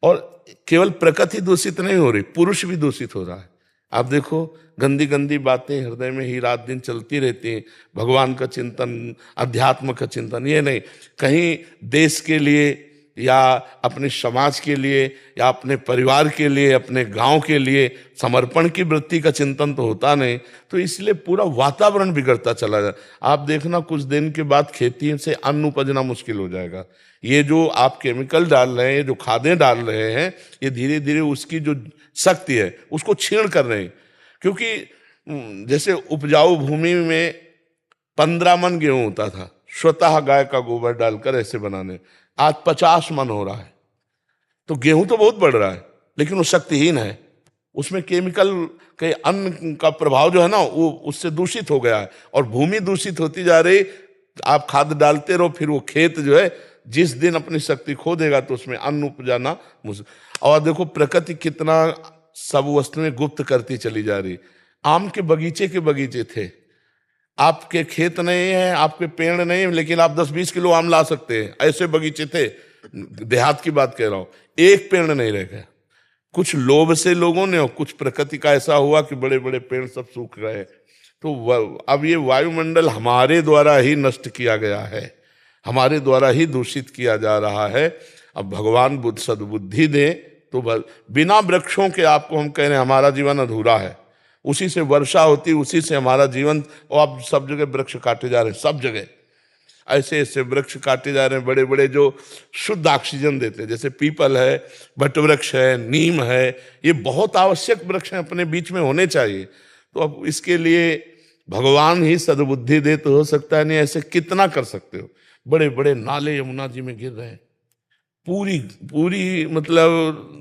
और केवल प्रकृति दूषित नहीं हो रही, पुरुष भी दूषित हो रहा है। आप देखो, गंदी गंदी बातें हृदय में ही रात दिन चलती रहती हैं। भगवान का चिंतन, अध्यात्म का चिंतन, ये नहीं, कहीं देश के लिए या अपने समाज के लिए या अपने परिवार के लिए, अपने गांव के लिए समर्पण की वृत्ति का चिंतन तो होता नहीं। तो इसलिए पूरा वातावरण बिगड़ता चला जाए। आप देखना, कुछ दिन के बाद खेती से अन्न उपजना मुश्किल हो जाएगा। ये जो आप केमिकल डाल रहे हैं, जो खादें डाल रहे हैं, ये धीरे धीरे उसकी जो शक्ति है उसको छीण कर रहे हैं। क्योंकि जैसे उपजाऊ भूमि में 15 मन गेहूं होता था, स्वतः गाय का गोबर डालकर ऐसे बनाने, आज 50 मन हो रहा है। तो गेहूं तो बहुत बढ़ रहा है, लेकिन वो शक्तिहीन है। उसमें केमिकल के अन्न का प्रभाव जो है ना, वो उससे दूषित हो गया है और भूमि दूषित होती जा रही। आप खाद डालते रहो, फिर वो खेत जो है जिस दिन अपनी शक्ति खो देगा तो उसमें अन्न उपजाना मुश्किल। और देखो प्रकृति कितना सब वस्तुएं गुप्त करती चली जा रही। आम के बगीचे थे, आपके खेत नहीं है, आपके पेड़ नहीं है, लेकिन आप 10-20 किलो आम ला सकते हैं, ऐसे बगीचे थे। देहात की बात कह रहा हूं, एक पेड़ नहीं रह गया। कुछ लोभ से लोगों ने, और कुछ प्रकृति का ऐसा हुआ कि बड़े बड़े पेड़ सब सूख गए। तो अब ये वायुमंडल हमारे द्वारा ही नष्ट किया गया है, हमारे द्वारा ही दूषित किया जा रहा है। अब भगवान बुद्ध सद्बुद्धि दे तो बिना वृक्षों के, आपको हम कह रहे हैं हमारा जीवन अधूरा है। उसी से वर्षा होती, उसी से हमारा जीवन। और अब सब जगह वृक्ष काटे जा रहे हैं, सब जगह ऐसे ऐसे वृक्ष काटे जा रहे हैं, बड़े बड़े जो शुद्ध ऑक्सीजन देते हैं, जैसे पीपल है, वटवृक्ष है, नीम है, ये बहुत आवश्यक वृक्ष हैं, अपने बीच में होने चाहिए। तो अब इसके लिए भगवान ही सद्बुद्धि दे तो हो सकता है, नहीं ऐसे कितना कर सकते हो। बड़े बड़े नाले यमुना जी में गिर रहे हैं, पूरी मतलब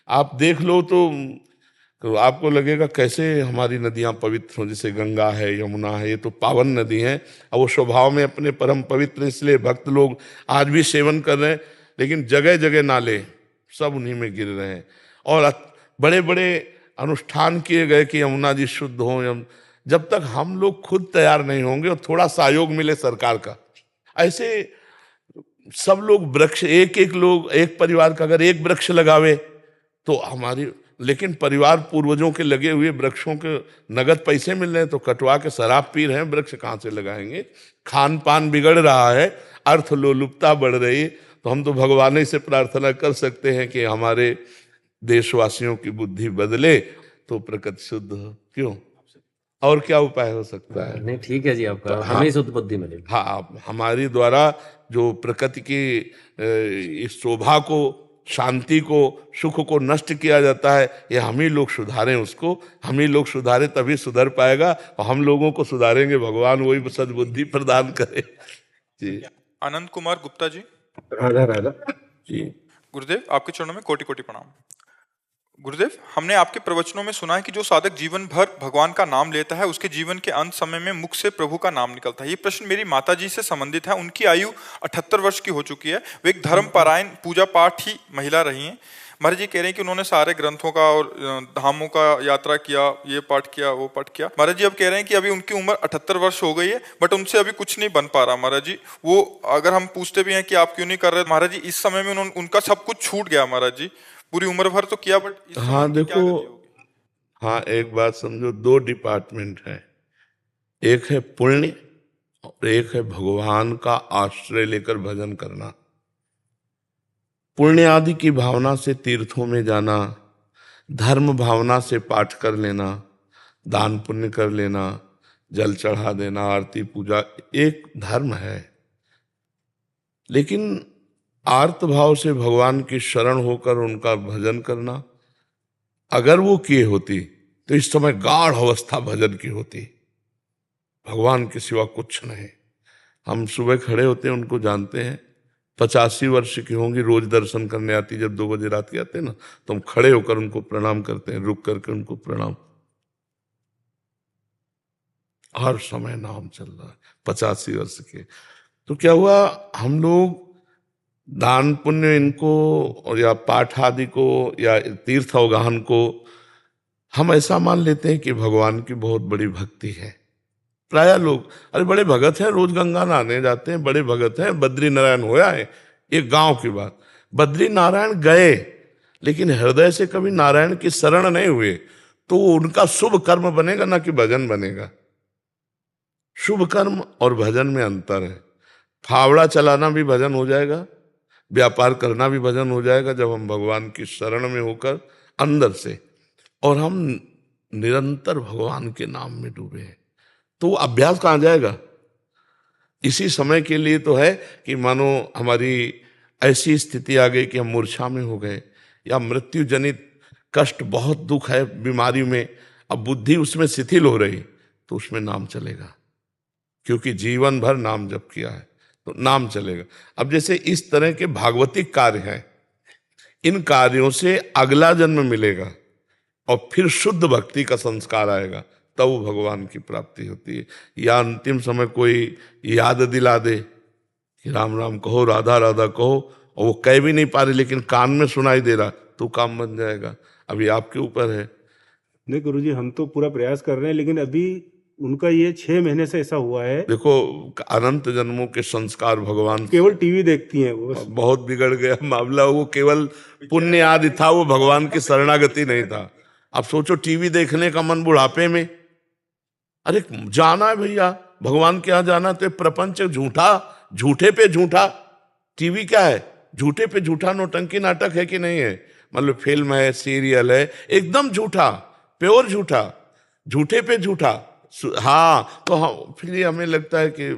आप देख लो तो आपको लगेगा कैसे हमारी नदियां पवित्र हों। जैसे गंगा है, यमुना है, ये तो पावन नदी हैं, और वो स्वभाव में अपने परम पवित्र, इसलिए भक्त लोग आज भी सेवन कर रहे हैं। लेकिन जगह जगह नाले सब उन्हीं में गिर रहे हैं। और बड़े बड़े अनुष्ठान किए गए कि यमुना जी शुद्ध हों। जब तक हम लोग खुद तैयार नहीं होंगे और थोड़ा सहयोग मिले सरकार का, ऐसे सब लोग वृक्ष, एक परिवार का अगर एक वृक्ष लगावे तो हमारी, लेकिन परिवार पूर्वजों के लगे हुए वृक्षों के नगद पैसे मिल रहे हैं, तो कटवा के शराब पी रहे हैं, वृक्ष कहाँ से लगाएंगे। खान पान बिगड़ रहा है, अर्थ लोलुपता बढ़ रही। तो हम तो भगवान ही से प्रार्थना कर सकते हैं कि हमारे देशवासियों की बुद्धि बदले तो प्रकृति शुद्ध हो। क्यों, और क्या उपाय हो सकता है?
नहीं ठीक है जी, आपका हमें शुद्ध बुद्धि मिलेगी।
हाँ, हमारी द्वारा जो प्रकृति की इस शोभा को, शांति को, सुख को नष्ट किया जाता है, ये हम ही लोग सुधारें उसको। हम ही लोग सुधारें तभी सुधर पाएगा, और हम लोगों को सुधारेंगे भगवान, वही सद्बुद्धि प्रदान करे जी।
आनंद कुमार गुप्ता जी।
राधा राधा
जी।
गुरुदेव, आपके चरणों में कोटि कोटि प्रणाम। गुरुदेव, हमने आपके प्रवचनों में सुना है कि जो साधक जीवन भर भगवान का नाम लेता है, उसके जीवन के अंत समय में मुख से प्रभु का नाम निकलता है। ये प्रश्न मेरी माता जी से संबंधित है। उनकी आयु 78 वर्ष की हो चुकी है। वे एक धर्म परायण पूजा पाठ ही महिला रही हैं। महाराज जी कह रहे हैं कि उन्होंने सारे ग्रंथों का और धामों का यात्रा किया, ये पाठ किया, वो पाठ किया। महाराज जी अब कह रहे हैं कि अभी उनकी उम्र 78 वर्ष हो गई है, बट उनसे अभी कुछ नहीं बन पा रहा। महाराज जी, वो अगर हम पूछते भी हैं कि आप क्यों नहीं कर रहे, महाराज जी इस समय में उनका सब कुछ छूट गया। महाराज जी पूरी उम्र भर तो किया, बट
हाँ देखो, हाँ एक बात समझो, 2 डिपार्टमेंट है, एक है पुण्य और एक है भगवान का आश्रय लेकर भजन करना। पुण्य आदि की भावना से तीर्थों में जाना, धर्म भावना से पाठ कर लेना, दान पुण्य कर लेना, जल चढ़ा देना, आरती पूजा, एक धर्म है। लेकिन आर्त भाव से भगवान की शरण होकर उनका भजन करना, अगर वो किए होती तो इस समय गाढ़ अवस्था भजन की होती। भगवान के सिवा कुछ नहीं। हम सुबह खड़े होते हैं, उनको जानते हैं, 85 वर्ष की होंगी, रोज दर्शन करने आती। जब 2 बजे रात के आते हैं ना, तो हम खड़े होकर उनको प्रणाम करते हैं, रुक करके उनको प्रणाम। हर समय नाम चल रहा है, 85 वर्ष के। तो क्या हुआ, हम लोग दान पुण्य इनको, और या पाठ आदि को, या तीर्थ अवगाहन को हम ऐसा मान लेते हैं कि भगवान की बहुत बड़ी भक्ति है। प्राय लोग, अरे बड़े भगत हैं, रोज गंगा नहाने जाते हैं, बड़े भगत हैं, बद्री नारायण होया है। एक गांव की बात, बद्री नारायण गए लेकिन हृदय से कभी नारायण की शरण नहीं हुए, तो उनका शुभ कर्म बनेगा ना कि भजन बनेगा। शुभ कर्म और भजन में अंतर है। फावड़ा चलाना भी भजन हो जाएगा, व्यापार करना भी भजन हो जाएगा, जब हम भगवान की शरण में होकर अंदर से, और हम निरंतर भगवान के नाम में डूबे हैं। तो अभ्यास कहाँ जाएगा? इसी समय के लिए तो है कि मानो हमारी ऐसी स्थिति आ गई कि हम मूर्छा में हो गए, या मृत्यु जनित कष्ट, बहुत दुख है बीमारी में, अब बुद्धि उसमें शिथिल हो रही, तो उसमें नाम चलेगा, क्योंकि जीवन भर नाम जप किया है तो नाम चलेगा। अब जैसे इस तरह के भागवतिक कार्य हैं, इन कार्यों से अगला जन्म मिलेगा और फिर शुद्ध भक्ति का संस्कार आएगा, तब वो भगवान की प्राप्ति होती है। या अंतिम समय कोई याद दिला दे कि राम राम कहो, राधा राधा कहो, और वो कह भी नहीं पा रहे लेकिन कान में सुनाई दे रहा, तो काम बन जाएगा। अभी आपके ऊपर है।
नहीं गुरुजी, हम तो पूरा प्रयास कर रहे हैं, लेकिन अभी उनका ये 6 महीने से ऐसा हुआ है।
देखो, अनंत जन्मों के संस्कार भगवान
केवल टीवी देखती हैं वो।
बहुत बिगड़ गया मामला। वो केवल पुण्य आदि था, वो भगवान की शरणागति नहीं था। अब सोचो, टीवी देखने का मन बुढ़ापे में, अरे जाना है भैया भगवान के यहाँ जाना, तो प्रपंच झूठा, झूठे पे झूठा। टीवी क्या है? झूठे पे झूठा नौटंकी नाटक है कि नहीं है? मतलब फिल्म है, सीरियल है, एकदम झूठा, प्योर झूठा, झूठे पे झूठा। हाँ, तो हाँ, फिर हमें लगता है कि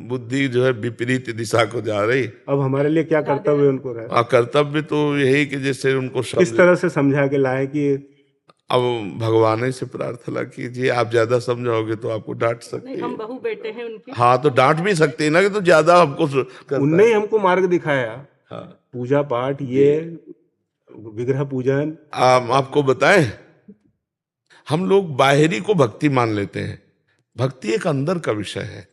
बुद्धि जो है विपरीत दिशा को जा रही।
अब हमारे लिए क्या कर्तव्य उनको रहे?
कर्तव्य तो यही कि जैसे उनको
किस तरह से समझा के लाए कि
अब भगवान से प्रार्थना कीजिए। आप ज्यादा समझाओगे तो आपको डांट सकते हैं।
हम बहू बेटे हैं उनके।
हाँ, तो डांट भी सकते हैं ना, कि तो ज्यादा हमको
उनने ही हमको मार्ग दिखाया।
हाँ।
पूजा पाठ, ये विग्रह पूजन।
आपको बताएं, हम लोग बाहरी को भक्ति मान लेते हैं। भक्ति एक अंदर का विषय है,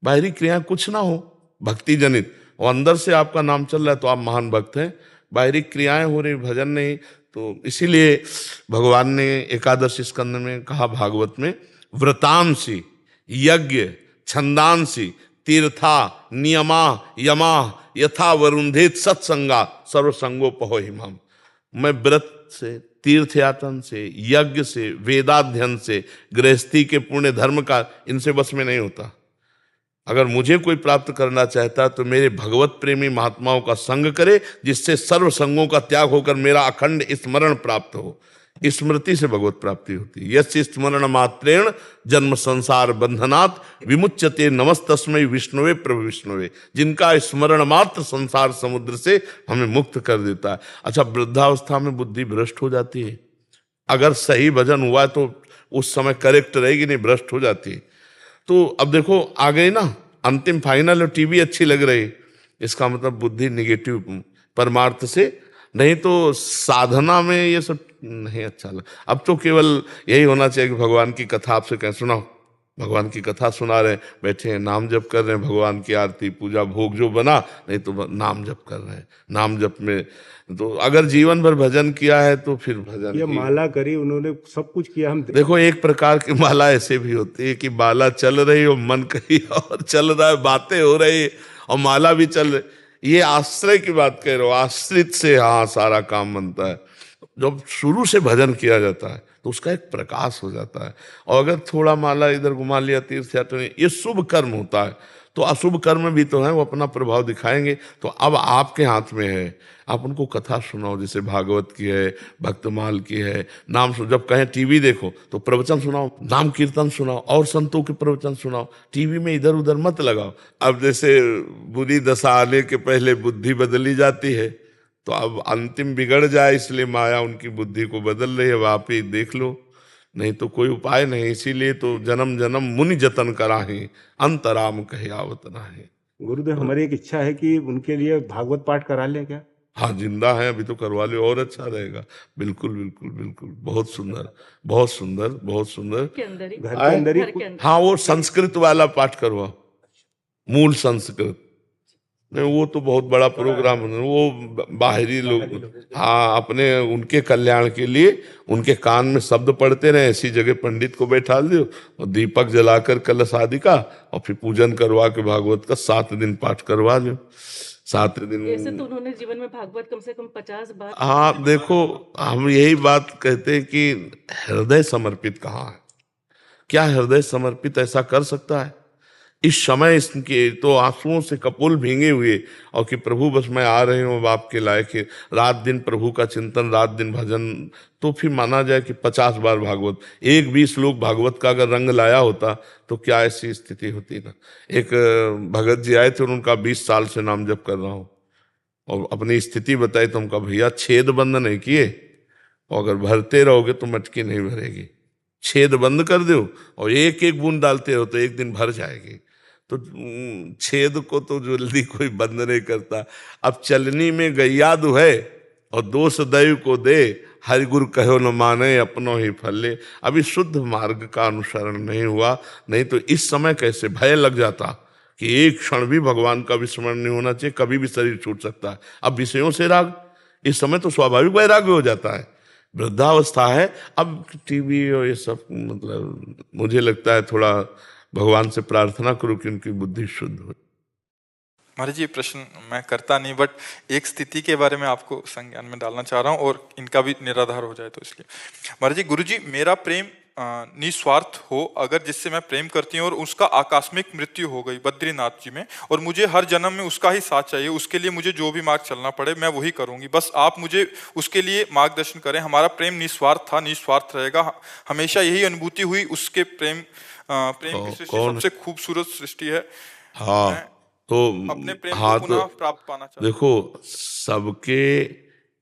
बाहरी क्रिया कुछ ना हो भक्ति जनित, और अंदर से आपका नाम चल रहा है तो आप महान भक्त हैं। बाहरी क्रियाएं हो रही, भजन नहीं। तो इसीलिए भगवान ने एकादश स्कंद में कहा, भागवत में, व्रतांसी यज्ञ छंदांसी तीर्था नियमा यमा यथा वरुंधेत सत्संगा सर्वसंगोपहो हिमम। मैं व्रत से, तीर्थ यातन से, यज्ञ से, वेदाध्ययन से, गृहस्थी के पुण्य धर्म का, इनसे बस में नहीं होता। अगर मुझे कोई प्राप्त करना चाहता तो मेरे भगवत प्रेमी महात्माओं का संग करे, जिससे सर्व संगों का त्याग होकर मेरा अखंड स्मरण प्राप्त हो। स्मृति से भगवत प्राप्ति होती है। यस्य स्मरण मात्रेण जन्म संसार बंधनात् विमुच्यते नमस्तस्मै विष्णुवे प्रभु विष्णुवे। जिनका स्मरण मात्र संसार समुद्र से हमें मुक्त कर देता है। अच्छा, वृद्धावस्था में बुद्धि भ्रष्ट हो जाती है, अगर सही भजन हुआ तो उस समय करेक्ट रहेगी, नहीं भ्रष्ट हो जाती है। तो अब देखो, आ गई ना अंतिम फाइनल, और टीवी अच्छी लग रही, इसका मतलब बुद्धि निगेटिव परमार्थ से, नहीं तो साधना में ये सब नहीं अच्छा लगा। अब तो केवल यही होना चाहिए कि भगवान की कथा आपसे कह सुनाओ, भगवान की कथा सुना रहे, बैठे हैं, नाम जप कर रहे हैं, भगवान की आरती पूजा भोग जो बना, नहीं तो नाम जप कर रहे हैं। नाम जप में तो अगर जीवन भर भजन किया है तो फिर भजन,
ये माला करी उन्होंने, सब कुछ किया। हम
देखो, एक प्रकार की माला ऐसे भी होती है कि माला चल रही और मन कहीं और चल रहा है, बातें हो रही और माला भी चल रही। ये आश्रय की बात कह रहे हो, आश्रित से हाँ सारा काम बनता है। जब शुरू से भजन किया जाता है तो उसका एक प्रकाश हो जाता है। और अगर थोड़ा माला इधर घुमा लिया, तीर्थ यात्रा, ये शुभ कर्म होता है। तो अशुभ कर्म भी तो है, वो अपना प्रभाव दिखाएंगे। तो अब आपके हाथ में है, आप उनको कथा सुनाओ, जैसे भागवत की है, भक्तमाल की है, नाम सुनो। जब कहें टीवी देखो तो प्रवचन सुनाओ, नाम कीर्तन सुनाओ, और संतों के प्रवचन सुनाओ। टीवी में इधर उधर मत लगाओ। अब जैसे बुरी दशा आने के पहले बुद्धि बदली जाती है, तो अब अंतिम बिगड़ जाए इसलिए माया उनकी बुद्धि को बदल रही है। अब आप ही देख लो, नहीं तो कोई उपाय नहीं। इसीलिए तो जन्म जन्म मुनि जतन कराहे, अंतराम कहे आवत नाहे।
गुरुदेव, हमारी एक इच्छा है कि उनके लिए भागवत पाठ करा लें क्या?
हाँ, जिंदा है अभी तो करवा ले, और अच्छा रहेगा। बिल्कुल बिल्कुल बिल्कुल, बहुत सुंदर, बहुत सुंदर, बहुत सुंदर।
के अंदर ही,
घर के अंदर ही।
हाँ, वो संस्कृत वाला पाठ करवाओ, मूल संस्कृत, नहीं, वो तो बहुत बड़ा प्रोग्राम है, वो बाहरी लोग, हाँ, अपने उनके कल्याण के लिए उनके कान में शब्द पढ़ते रहे, ऐसी जगह पंडित को बैठा दो और दीपक जलाकर कलश आदि का, और फिर पूजन करवा के भागवत का 7 दिन पाठ करवा लो, 7 दिन।
ऐसे तो उन्होंने जीवन में भागवत कम से कम 50 बार।
हाँ देखो, हम यही बात कहते हैं कि हृदय समर्पित कहाँ है? क्या हृदय समर्पित ऐसा कर सकता है? इस समय इसके तो आंसुओं से कपोल भींगे हुए, और कि प्रभु बस मैं आ रही हूँ, बाप के लायक है, रात दिन प्रभु का चिंतन, रात दिन भजन, तो फिर माना जाए कि 50 बार भागवत, एक 20 लोग भागवत का अगर रंग लाया होता तो क्या ऐसी स्थिति होती ना। एक भगत जी आए थे, उनका 20 साल से नाम जप कर रहा हूँ, और अपनी स्थिति बताई तो हमका भैया छेद बंद नहीं किए, और अगर भरते रहोगे तो मटकी नहीं भरेगी, छेद बंद कर दो और एक एक बूंद डालते रहो तो एक दिन भर जाएगी। तो छेद को तो जल्दी कोई बंद नहीं करता। अब चलनी में गैया दुहै और दोष दैव को दे, हरि गुरु कहो न माने अपनों ही फल ले। अभी शुद्ध मार्ग का अनुसरण नहीं हुआ, नहीं तो इस समय कैसे भय लग जाता कि एक क्षण भी भगवान का विस्मरण नहीं होना चाहिए, कभी भी शरीर छूट सकता है। अब विषयों से राग, इस समय तो स्वाभाविक वैराग्य हो जाता है, वृद्धावस्था है। अब टीवी और ये सब, मतलब मुझे लगता है थोड़ा भगवान से प्रार्थना करो कि उनकी बुद्धि शुद्ध हो।
महाराज जी, ये प्रश्न मैं करता नहीं, बट एक स्थिति के बारे में आपको संज्ञान में डालना चाह रहा हूँ और इनका भी निराधार हो जाए तो इसलिए। महाराज जी, गुरु जी, मेरा प्रेम निस्वार्थ हो अगर जिससे मैं प्रेम करती हूँ और उसका आकस्मिक मृत्यु हो गई बद्रीनाथ जी में, और मुझे हर जन्म में उसका ही साथ चाहिए, उसके लिए मुझे जो भी मार्ग चलना पड़े मैं वही करूंगी, बस आप मुझे उसके लिए मार्गदर्शन करें। हमारा प्रेम निस्वार्थ था, निस्वार्थ रहेगा, हमेशा यही अनुभूति हुई। उसके प्रेम की सृष्टि सबसे खूबसूरत सृष्टि है।
हाँ, तो
अपने प्रेम
हाँ,
को पुनः
तो
प्राप्त पाना चाहता हूं।
देखो, सबके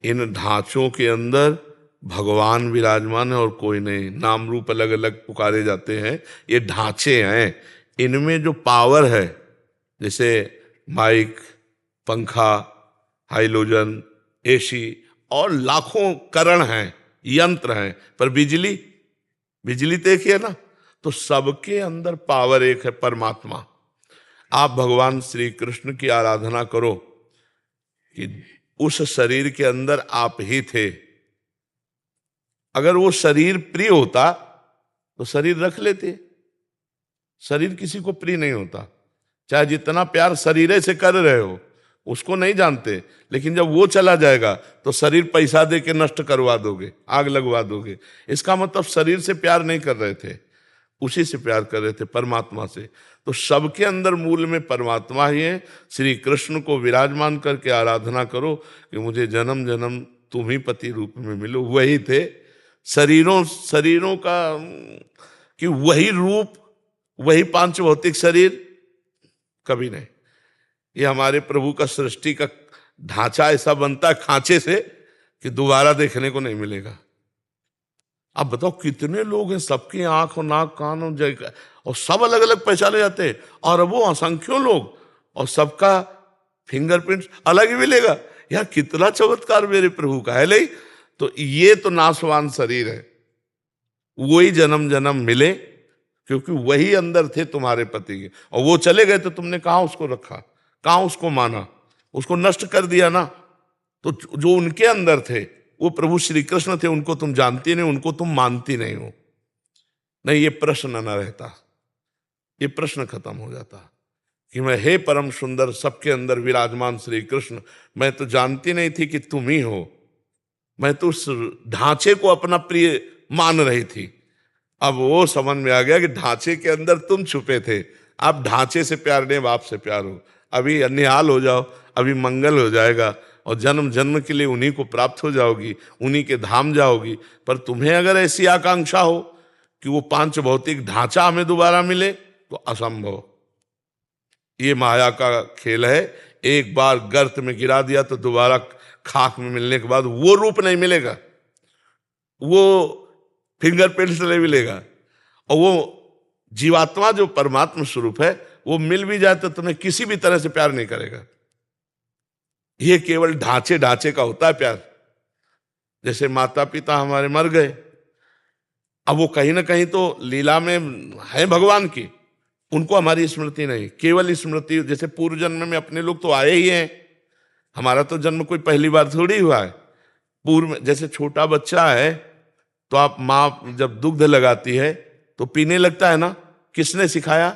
इन ढांचों के अंदर भगवान विराजमान है और कोई नहीं। नाम रूप अलग अलग पुकारे जाते हैं, ये ढांचे हैं। इनमें जो पावर है, जैसे माइक, पंखा, हाइलोजन, एसी और लाखों करण हैं, यंत्र हैं, पर बिजली, बिजली देखिए ना, तो सबके अंदर पावर एक है, परमात्मा। आप भगवान श्री कृष्ण की आराधना करो कि उस शरीर के अंदर आप ही थे। अगर वो शरीर प्रिय होता तो शरीर रख लेते। शरीर किसी को प्रिय नहीं होता, चाहे जितना प्यार शरीर से कर रहे हो, उसको नहीं जानते। लेकिन जब वो चला जाएगा तो शरीर पैसा दे के नष्ट करवा दोगे, आग लगवा दोगे। इसका मतलब शरीर से प्यार नहीं कर रहे थे, उसी से प्यार कर रहे थे, परमात्मा से। तो सबके अंदर मूल में परमात्मा ही है। श्री कृष्ण को विराजमान करके आराधना करो कि मुझे जन्म जन्म तुम ही पति रूप में मिलो। वही थे शरीरों का, कि वही रूप, वही पांच भौतिक शरीर कभी नहीं। ये हमारे प्रभु का सृष्टि का ढांचा ऐसा बनता है खांचे से कि दोबारा देखने को नहीं मिलेगा। अब बताओ कितने लोग हैं, सबकी आंख और नाक कान और सब अलग अलग पहचाने जाते हैं, और वो असंख्यों लोग, और सबका फिंगरप्रिंट अलग ही मिलेगा। यार कितना चमत्कार मेरे प्रभु का है। नहीं तो ये तो नाशवान शरीर है, वही जन्म जन्म मिले, क्योंकि वही अंदर थे तुम्हारे पति के, और वो चले गए तो तुमने कहाँ उसको रखा, कहाँ उसको माना, उसको नष्ट कर दिया ना। तो जो उनके अंदर थे वो प्रभु श्री कृष्ण थे, उनको तुम जानती नहीं, उनको तुम मानती नहीं हो। नहीं, ये प्रश्न न रहता, ये प्रश्न खत्म हो जाता कि मैं हे परम सुंदर सबके अंदर विराजमान श्री कृष्ण, मैं तो जानती नहीं थी कि तुम ही हो। मैं तो उस ढांचे को अपना प्रिय मान रही थी। अब वो समझ में आ गया कि ढांचे के अंदर तुम छुपे थे। आप ढांचे से प्यार नहीं, बाप से प्यार हो। अभी निहाल हो जाओ, अभी मंगल हो जाएगा, और जन्म जन्म के लिए उन्हीं को प्राप्त हो जाओगी, उन्हीं के धाम जाओगी। पर तुम्हें अगर ऐसी आकांक्षा हो कि वो पांच भौतिक ढांचा हमें दोबारा मिले, तो असंभव। ये माया का खेल है। एक बार गर्त में गिरा दिया तो दोबारा खाक में मिलने के बाद वो रूप नहीं मिलेगा, वो फिंगरप्रिंट नहीं मिलेगा। और वो जीवात्मा जो परमात्मा स्वरूप है, वो मिल भी जाए तो तुम्हें किसी भी तरह से प्यार नहीं करेगा। ये केवल ढांचे ढांचे का होता है प्यार। जैसे माता पिता हमारे मर गए, अब वो कहीं ना कहीं तो लीला में है भगवान की, उनको हमारी स्मृति नहीं, केवल स्मृति। जैसे पूर्व जन्म में अपने लोग तो आए ही हैं, हमारा तो जन्म कोई पहली बार थोड़ी हुआ है। पूर्व में जैसे छोटा बच्चा है तो आप माँ जब दुग्ध लगाती है तो पीने लगता है ना, किसने सिखाया?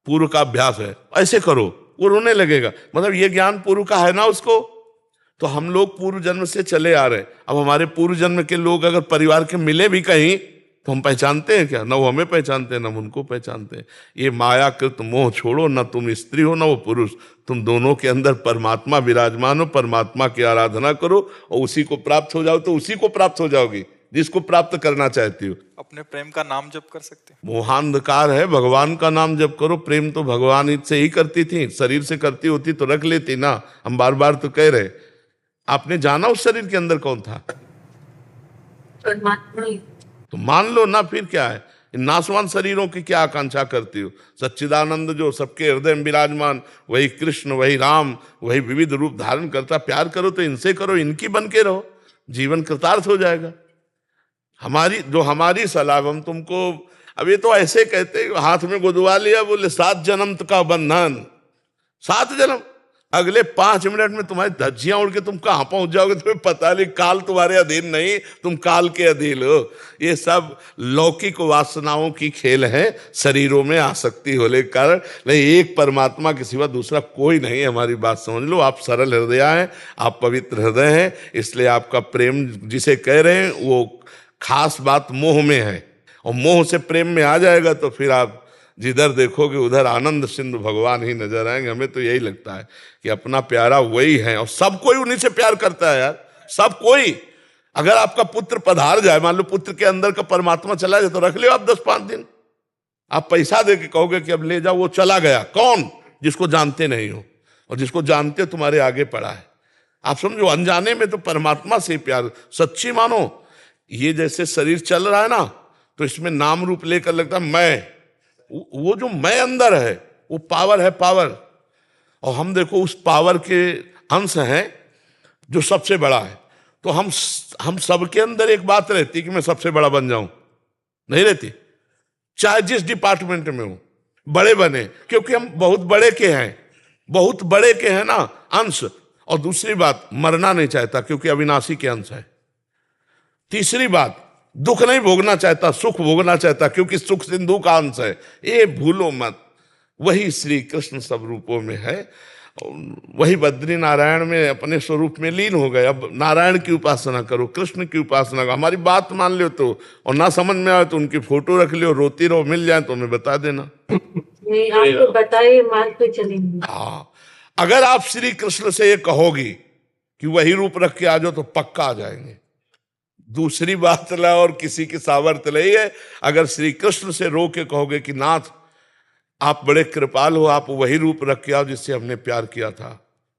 पूर्व का अभ्यास है, ऐसे करो, वो रोने लगेगा, मतलब ये ज्ञान पूर्व का है ना उसको। तो हम लोग पूर्व जन्म से चले आ रहे। अब हमारे पूर्व जन्म के लोग अगर परिवार के मिले भी कहीं तो हम पहचानते हैं क्या? न वो हमें पहचानते हैं, न हम उनको पहचानते हैं। ये मायाकृत मोह छोड़ो, न तुम स्त्री हो न वो पुरुष, तुम दोनों के अंदर परमात्मा विराजमान हो, परमात्मा की आराधना करो और उसी को प्राप्त हो जाओ तो उसी को प्राप्त हो जाओगी जिसको प्राप्त करना चाहती हो।
अपने प्रेम का नाम जप कर सकते हैं।
मोहांधकार है, भगवान का नाम जप करो। प्रेम तो भगवान ही से ही करती थी, शरीर से करती होती तो रख लेती ना। हम बार बार तो कह रहे, आपने जाना उस शरीर के अंदर कौन था? तो मान लो ना, फिर क्या है? इन नाशवान शरीरों की क्या आकांक्षा करती हो? सच्चिदानंद जो सबके हृदय में विराजमान, वही कृष्ण, वही राम, वही विविध रूप धारण करता। प्यार करो तो इनसे करो, इनकी बन के रहो, जीवन कृतार्थ हो जाएगा। हमारी सलाह, हम तुमको अब ये तो ऐसे कहते हाथ में गुदवा लिया, बोले 7 जन्म का बंधन, 7 जन्म, अगले 5 मिनट में तुम्हारी धज्जियां उड़ के तुम कहां पहुंच जाओगे तुम्हें पता नहीं। काल तुम्हारे अधीन नहीं, तुम काल के अधीन हो। ये सब लौकिक वासनाओं की खेल है, शरीरों में आसक्ति होने के कारण। नहीं, एक परमात्मा के सिवा दूसरा कोई नहीं है। हमारी बात समझ लो। आप सरल हृदय हैं, आप पवित्र हृदय हैं, इसलिए आपका प्रेम जिसे कह रहे हैं वो खास बात मोह में है। और मोह से प्रेम में आ जाएगा तो फिर आप जिधर देखोगे उधर आनंद सिंधु भगवान ही नजर आएंगे। हमें तो यही लगता है कि अपना प्यारा वही है, और सब कोई उन्हीं से प्यार करता है यार, सब कोई। अगर आपका पुत्र पधार जाए, मान लो पुत्र के अंदर का परमात्मा चला जाए, तो रख लियो आप 10-5 दिन। आप पैसा दे के कहोगे कि अब ले जाओ, वो चला गया। कौन? जिसको जानते नहीं हो, और जिसको जानते हो तुम्हारे आगे पड़ा है। आप समझो, अनजाने में तो परमात्मा से प्यार सच्ची मानो। ये जैसे शरीर चल रहा है ना, तो इसमें नाम रूप लेकर लगता है मैं, वो जो मैं अंदर है वो पावर है, पावर। और हम देखो उस पावर के अंश हैं जो सबसे बड़ा है। तो हम सबके अंदर एक बात रहती कि मैं सबसे बड़ा बन जाऊं, नहीं रहती। चाहे जिस डिपार्टमेंट में हो, बड़े बने, क्योंकि हम बहुत बड़े के हैं, बहुत बड़े के हैं ना अंश। और दूसरी बात, मरना नहीं चाहता क्योंकि अविनाशी के अंश है। तीसरी बात, दुख नहीं भोगना चाहता, सुख भोगना चाहता क्योंकि सुख सिंधु का अंश है। ये भूलो मत, वही श्री कृष्ण सब रूपों में है। वही बद्री नारायण में अपने स्वरूप में लीन हो गए। अब नारायण की उपासना करो, कृष्ण की उपासना करो। हमारी बात मान लो तो, और ना समझ में आए तो उनकी फोटो रख लियो, रोती रहो, मिल जाए तो हमें बता देना।
आपको बताइए, मान पे चलेंगे।
हाँ, अगर आप श्री कृष्ण से ये कहोगी कि वही रूप रख के आ जाओ तो पक्का आ जाएंगे। दूसरी बात ला, और किसी की सामर्थ्य नहीं है। अगर श्री कृष्ण से रो के कहोगे कि नाथ आप बड़े कृपाल हो, आप वही रूप रख के आओ जिससे हमने प्यार किया था,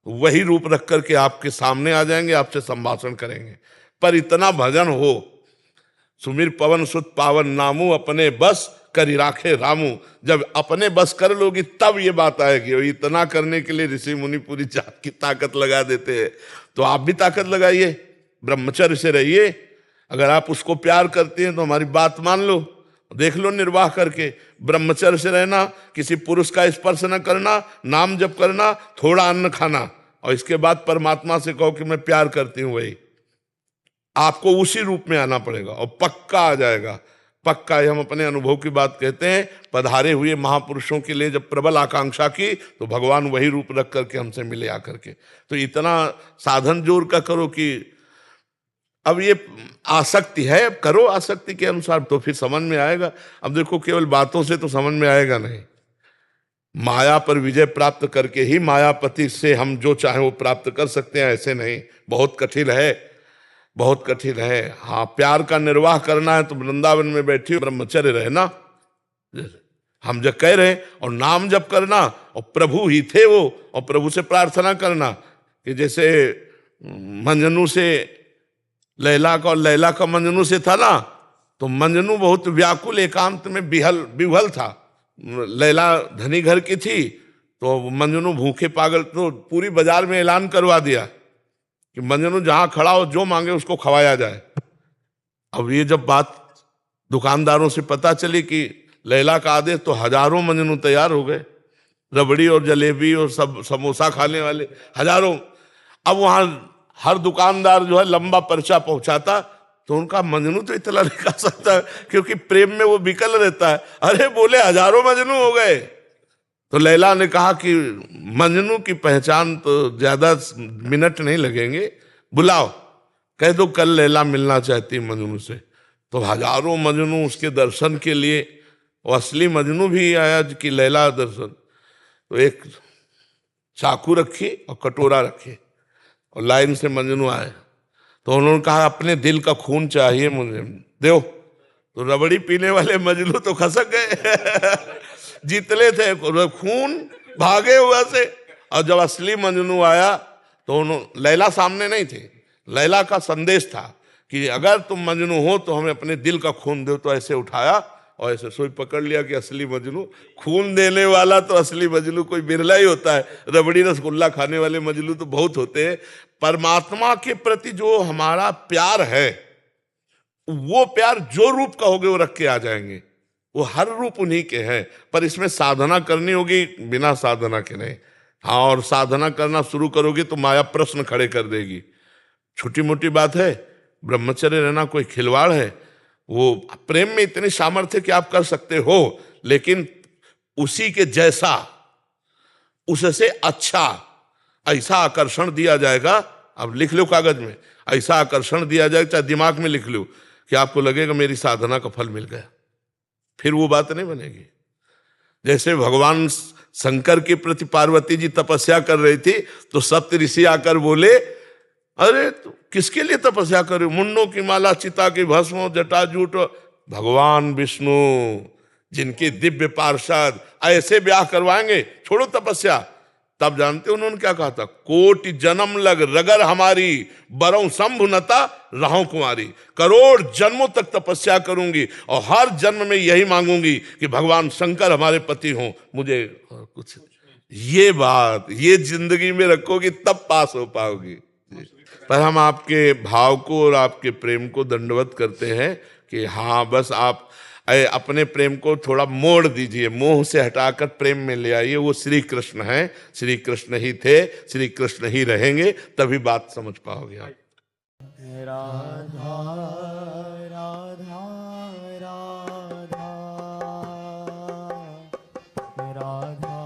वही रूप रख करके आपके सामने आ जाएंगे, आपसे संभाषण करेंगे। पर इतना भजन हो, सुमिर पवन सुत पावन नामू, अपने बस करी राखे रामू। जब अपने बस कर लोगी तब ये बात आएगी। और इतना करने के लिए ऋषि मुनि पूरी जात की ताकत लगा देते हैं। तो आप भी ताकत लगाइए, ब्रह्मचर्य से रहिए। अगर आप उसको प्यार करते हैं तो हमारी बात मान लो, देख लो निर्वाह करके। ब्रह्मचर्य से रहना, किसी पुरुष का स्पर्श न करना, नाम जप करना, थोड़ा अन्न खाना, और इसके बाद परमात्मा से कहो कि मैं प्यार करती हूं। वही आपको उसी रूप में आना पड़ेगा और पक्का आ जाएगा, पक्का। हम अपने अनुभव की बात कहते हैं। पधारे हुए महापुरुषों के लिए जब प्रबल आकांक्षा की तो भगवान वही रूप रख करके हमसे मिले आकर के। तो इतना साधन जोर का करो कि अब ये आसक्ति है, करो आसक्ति के अनुसार तो फिर समझ में आएगा। अब देखो, केवल बातों से तो समझ में आएगा नहीं। माया पर विजय प्राप्त करके ही मायापति से हम जो चाहे वो प्राप्त कर सकते हैं, ऐसे नहीं। बहुत कठिन है, बहुत कठिन है। हाँ, प्यार का निर्वाह करना है तो वृंदावन में बैठी ब्रह्मचर्य रहना, हम जब कह रहे हैं, और नाम जप करना, और प्रभु ही थे वो, और प्रभु से प्रार्थना करना कि जैसे मंजनू से लैला का, और लैला का मंजनू से था ना, तो मंजनू बहुत व्याकुल एकांत में विह्वल था। लैला धनी घर की थी, तो मंजनू भूखे पागल, तो पूरी बाजार में ऐलान करवा दिया कि मंजनू जहां खड़ा हो जो मांगे उसको खवाया जाए। अब ये जब बात दुकानदारों से पता चली कि लैला का आदेश तो हजारों मजनू तैयार हो गए, रबड़ी और जलेबी और सब समोसा खाने वाले हजारों। अब वहां हर दुकानदार जो है लंबा पर्चा पहुंचाता, तो उनका मजनू तो इतना नहीं खा सकता क्योंकि प्रेम में वो विकल रहता है। अरे बोले हजारों मजनू हो गए। तो लैला ने कहा कि मजनू की पहचान तो ज्यादा मिनट नहीं लगेंगे, बुलाओ, कह दो कल लैला मिलना चाहती मजनू से। तो हजारों मजनू उसके दर्शन के लिए, वो असली मजनू भी आया कि लैला दर्शन। तो एक चाकू रखी और कटोरा रखी और लाइन से मजनू आए। तो उन्होंने कहा अपने दिल का खून चाहिए मुझे, दो। तो रबड़ी पीने वाले मजनू तो खसक गए जीतले थे, खून भागे हुआ से। और जब असली मजनू आया तो उन्होंने, लैला सामने नहीं थी, लैला का संदेश था कि अगर तुम मजनू हो तो हमें अपने दिल का खून दो। तो ऐसे उठाया और ऐसे सुई पकड़ लिया कि असली मजनू। खून देने वाला तो असली मजनू कोई बिरला ही होता है, रबड़ी रसगुल्ला खाने वाले मजनू तो बहुत होते हैं। परमात्मा के प्रति जो हमारा प्यार है, वो प्यार जो रूप का होगे वो रख के आ जाएंगे, वो हर रूप उन्हीं के हैं। पर इसमें साधना करनी होगी, बिना साधना के नहीं। हाँ, और साधना करना शुरू करोगे तो माया प्रश्न खड़े कर देगी। छोटी मोटी बात है, ब्रह्मचर्य रहना कोई खिलवाड़ है? वो प्रेम में इतनी सामर्थ्य कि आप कर सकते हो, लेकिन उसी के जैसा, उससे अच्छा ऐसा आकर्षण दिया जाएगा। अब लिख लो कागज में, ऐसा आकर्षण दिया जाएगा, चाहे दिमाग में लिख लो, कि आपको लगेगा मेरी साधना का फल मिल गया। फिर वो बात नहीं बनेगी। जैसे भगवान शंकर के प्रति पार्वती जी तपस्या कर रही थी, तो सप्त ऋषि आकर बोले, अरे तो किसके लिए तपस्या कर रहे हो? मुंडों की माला, चिता की भस्म, जटाजूट। भगवान विष्णु जिनके दिव्य पार्षद ऐसे ब्याह करवाएंगे, छोड़ो तपस्या। तब जानते उन्होंने क्या कहा था? कोटि जन्म लग रगर हमारी, बरौ शंभुनता रहूं कुमारी। करोड़ जन्मों तक तपस्या करूंगी और हर जन्म में यही मांगूंगी कि भगवान शंकर हमारे पति हों, मुझे कुछ। ये बात ये जिंदगी में रखोगी तब पास हो पाओगी। पर हम आपके भाव को और आपके प्रेम को दंडवत करते हैं कि हाँ, बस आप अपने प्रेम को थोड़ा मोड़ दीजिए, मोह से हटाकर प्रेम में ले आइए। वो श्री कृष्ण हैं, श्री कृष्ण ही थे, श्री कृष्ण ही रहेंगे, तभी बात समझ पाओगे आप।
राधा राधा राधा राधा राधा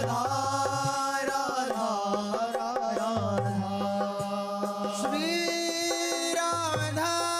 राधा राधा राधा
श्री राधा